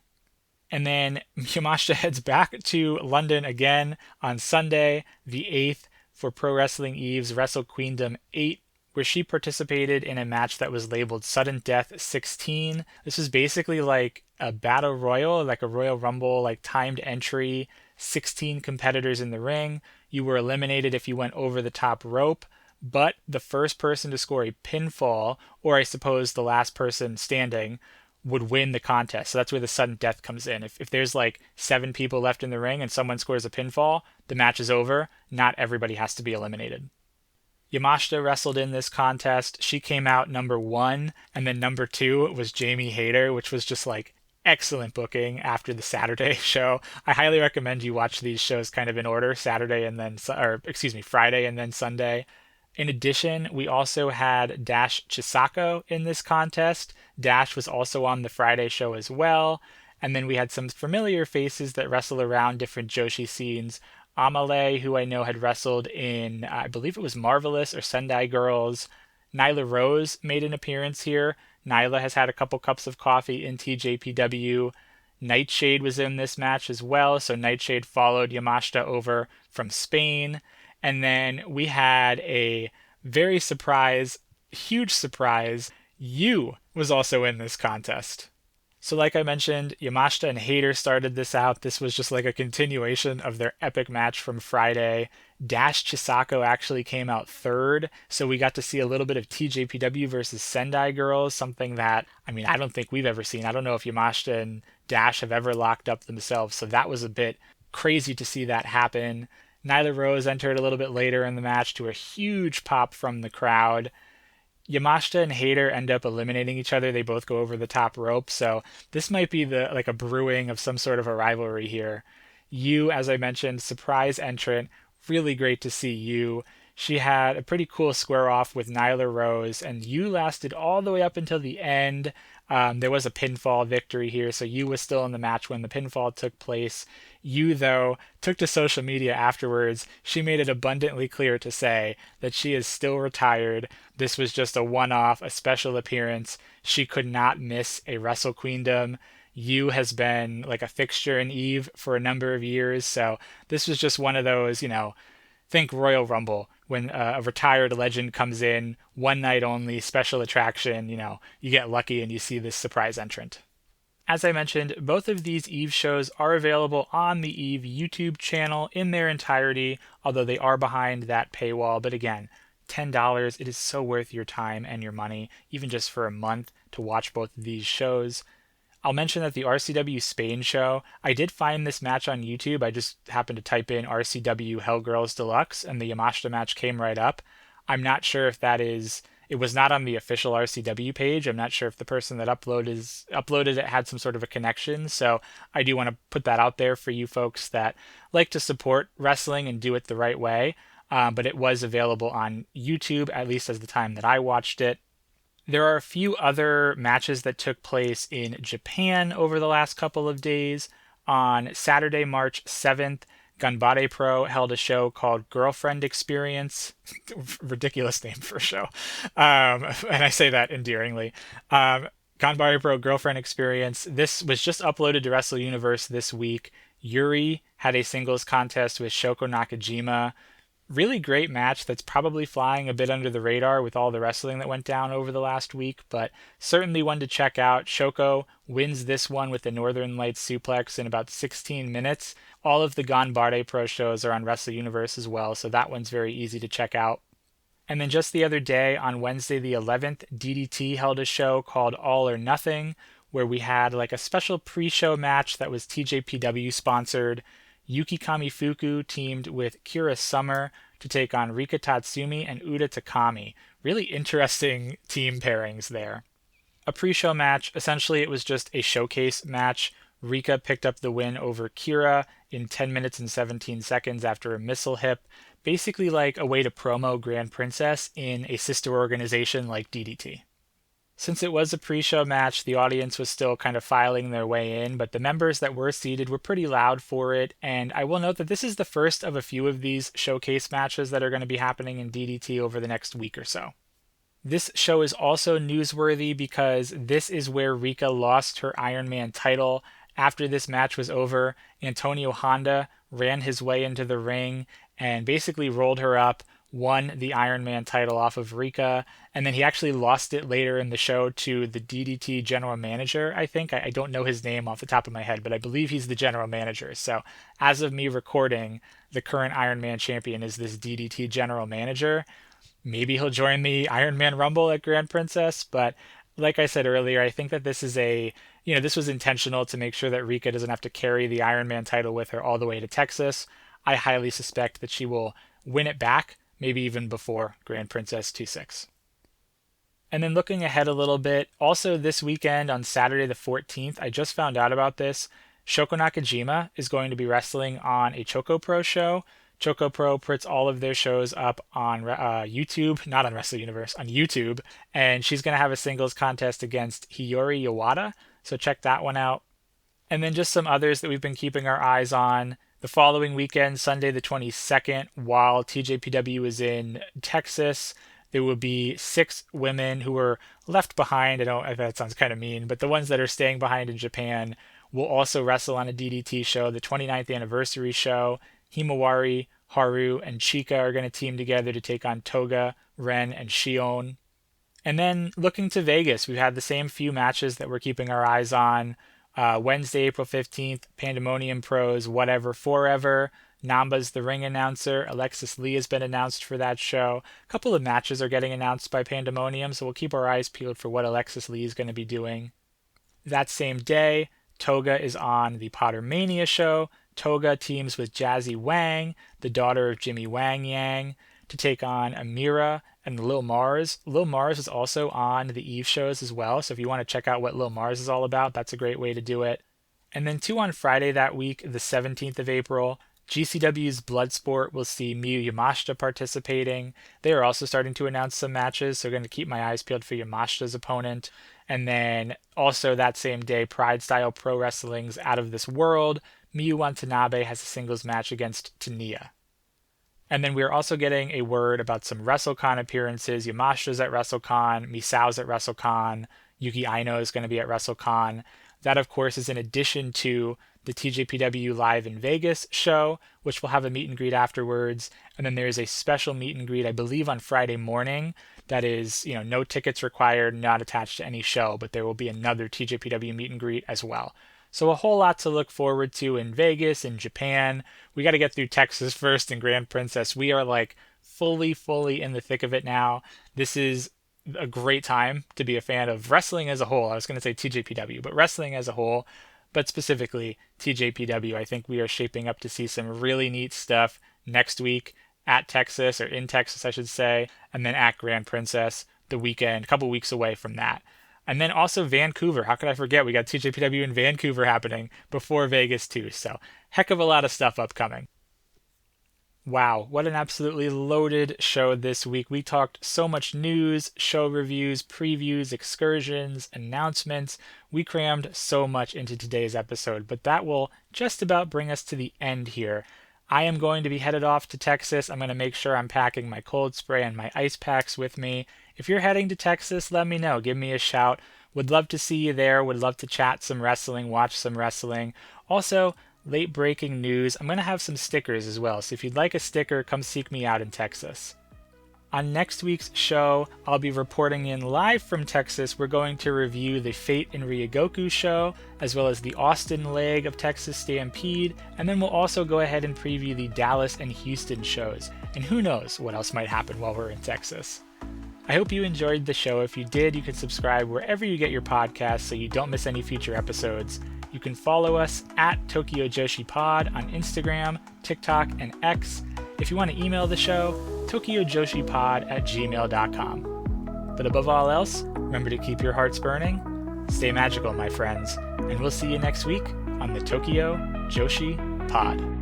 And then Yamashita heads back to London again on Sunday, the 8th, for Pro Wrestling Eve's Wrestle Queendom 8, where she participated in a match that was labeled Sudden Death 16. This was basically like a battle royal, like a Royal Rumble, like timed entry, 16 competitors in the ring. You were eliminated if you went over the top rope, but the first person to score a pinfall, or I suppose the last person standing, would win the contest. So that's where the sudden death comes in. If there's like 7 people left in the ring and someone scores a pinfall, the match is over. Not everybody has to be eliminated. Yamashita wrestled in this contest. She came out number 1, and then number 2 was Jamie Hayter, which was just like excellent booking after the Saturday show. I highly recommend you watch these shows kind of in order, Friday and then Sunday. In addition, we also had Dash Chisako in this contest. Dash was also on the Friday show as well. And then we had some familiar faces that wrestle around different Joshi scenes. Amale, who I know had wrestled in, I believe it was Marvelous or Sendai Girls. Nyla Rose made an appearance here. Nyla has had a couple cups of coffee in TJPW. Nightshade was in this match as well, so Nightshade followed Yamashita over from Spain. And then we had a very huge surprise, Yu was also in this contest. So like I mentioned, Yamashita and Hayter started this out. This was just like a continuation of their epic match from Friday. Dash Chisako actually came out third, so we got to see a little bit of TJPW versus Sendai Girls, something that, I don't think we've ever seen. I don't know if Yamashita and Dash have ever locked up themselves, so that was a bit crazy to see that happen. Nyla Rose entered a little bit later in the match to a huge pop from the crowd. Yamashita and Hayter end up eliminating each other. They both go over the top rope, so this might be a brewing of some sort of a rivalry here. Yu, as I mentioned, surprise entrant. Really great to see Yu. She had a pretty cool square off with Nyla Rose, and Yu lasted all the way up until the end. There was a pinfall victory here, so Yu was still in the match when the pinfall took place. Yu, though, took to social media afterwards. She made it abundantly clear to say that she is still retired. This was just a one-off, a special appearance. She could not miss a Wrestle Queendom. Yu has been like a fixture in Eve for a number of years, so this was just one of those, think Royal Rumble, when a retired legend comes in, one night only, special attraction, you get lucky and you see this surprise entrant. As I mentioned, both of these Eve shows are available on the Eve YouTube channel in their entirety, although they are behind that paywall. But again, $10, it is so worth your time and your money, even just for a month, to watch both of these shows. I'll mention that the RCW Spain show, I did find this match on YouTube. I just happened to type in RCW Hell Girls Deluxe, and the Yamashita match came right up. I'm not sure if it was not on the official RCW page. I'm not sure if the person that uploaded it had some sort of a connection. So I do want to put that out there for you folks that like to support wrestling and do it the right way. But it was available on YouTube, at least as the time that I watched it. There are a few other matches that took place in Japan over the last couple of days. On Saturday, March 7th, Ganbare Pro held a show called Girlfriend Experience. Ridiculous name for a show. And I say that endearingly. Ganbare Pro Girlfriend Experience. This was just uploaded to Wrestle Universe this week. Yuri had a singles contest with Shoko Nakajima. Really great match that's probably flying a bit under the radar with all the wrestling that went down over the last week, but certainly one to check out. Shoko wins this one with the Northern Lights suplex in about 16 minutes. All of the Ganbare Pro shows are on Wrestle Universe as well, so that one's very easy to check out. And then just the other day, on Wednesday the 11th, DDT held a show called All or Nothing, where we had like a special pre-show match that was TJPW sponsored. Yuki Kamifuku teamed with Kira Summer to take on Rika Tatsumi and Uda Takami. Really interesting team pairings there. a pre-show match. Essentially, it was just a showcase match. Rika picked up the win over Kira in 10 minutes and 17 seconds after a missile hip. Basically like a way to promo Grand Princess in a sister organization like DDT. Since it was a pre-show match, the audience was still kind of filing their way in, but the members that were seated were pretty loud for it, and I will note that this is the first of a few of these showcase matches that are going to be happening in DDT over the next week or so. This show is also newsworthy because this is where Rika lost her Iron Man title. After this match was over, Antonio Honda ran his way into the ring and basically rolled her up, won the Iron Man title off of Rika, and then he actually lost it later in the show to the DDT general manager, I think. I don't know his name off the top of my head, but I believe he's the general manager. So as of me recording, the current Iron Man champion is this DDT general manager. Maybe he'll join the Iron Man Rumble at Grand Princess, but like I said earlier, I think that this is this was intentional to make sure that Rika doesn't have to carry the Iron Man title with her all the way to Texas. I highly suspect that she will win it back, maybe even before Grand Princess 2-6. And then looking ahead a little bit, also this weekend on Saturday the 14th, I just found out about this. Shoko Nakajima is going to be wrestling on a Choco Pro show. Choco Pro puts all of their shows up on YouTube, not on Wrestle Universe, on YouTube, and she's going to have a singles contest against Hiyori Yawada, so check that one out. And then just some others that we've been keeping our eyes on. The following weekend, Sunday the 22nd, while TJPW is in Texas, there will be 6 women who were left behind. I know that sounds kind of mean, but the ones that are staying behind in Japan will also wrestle on a DDT show, the 29th anniversary show. Himawari, Haru, and Chika are going to team together to take on Toga, Ren, and Shion. And then looking to Vegas, we've had the same few matches that we're keeping our eyes on. Wednesday, April 15th, Pandemonium Pros, Whatever Forever. Namba's the ring announcer. Alexis Lee has been announced for that show. A couple of matches are getting announced by Pandemonium, so we'll keep our eyes peeled for what Alexis Lee is going to be doing. That same day, Toga is on the Pottermania show. Toga teams with Jazzy Wang, the daughter of Jimmy Wang Yang, to take on Amira and Lil Mars. Lil Mars is also on the Eve shows as well, so if you want to check out what Lil Mars is all about, that's a great way to do it. And then 2 on Friday that week, the 17th of April, GCW's Bloodsport will see Miu Yamashita participating. They are also starting to announce some matches, so I'm going to keep my eyes peeled for Yamashita's opponent. And then also that same day, Pride Style Pro Wrestling's Out of This World. Miu Watanabe has a singles match against Tania. And then we're also getting a word about some WrestleCon appearances. Yamashita's at WrestleCon, Misao's at WrestleCon, Yuki Aino is going to be at WrestleCon. That, of course, is in addition to the TJPW Live in Vegas show, which will have a meet and greet afterwards. And then there's a special meet and greet, I believe, on Friday morning. That is, no tickets required, not attached to any show, but there will be another TJPW meet and greet as well. So a whole lot to look forward to in Vegas, in Japan. We got to get through Texas first and Grand Princess. We are like fully in the thick of it now. This is a great time to be a fan of wrestling as a whole. I was going to say TJPW, but wrestling as a whole, but specifically TJPW. I think we are shaping up to see some really neat stuff next week at Texas, or in Texas, I should say, and then at Grand Princess the weekend, a couple weeks away from that. And then also Vancouver. How could I forget? We got TJPW in Vancouver happening before Vegas too. So heck of a lot of stuff upcoming. Wow, what an absolutely loaded show this week. We talked so much news, show reviews, previews, excursions, announcements. We crammed so much into today's episode, but that will just about bring us to the end here. I am going to be headed off to Texas. I'm going to make sure I'm packing my cold spray and my ice packs with me. If you're heading to Texas, let me know. Give me a shout. Would love to see you there. Would love to chat some wrestling, watch some wrestling. Also, late breaking news. I'm going to have some stickers as well. So if you'd like a sticker, come seek me out in Texas. On next week's show, I'll be reporting in live from Texas. We're going to review the Fate and Ryogoku show, as well as the Austin leg of Texas Stampede, and then we'll also go ahead and preview the Dallas and Houston shows. And who knows what else might happen while we're in Texas. I hope you enjoyed the show. If you did, you can subscribe wherever you get your podcasts so you don't miss any future episodes. You can follow us at Tokyo Joshi Pod on Instagram, TikTok, and X. If you want to email the show, tokyojoshipod@gmail.com. But above all else, Remember to keep your hearts burning. Stay magical, my friends, and we'll see you next week on the Tokyo Joshi Pod.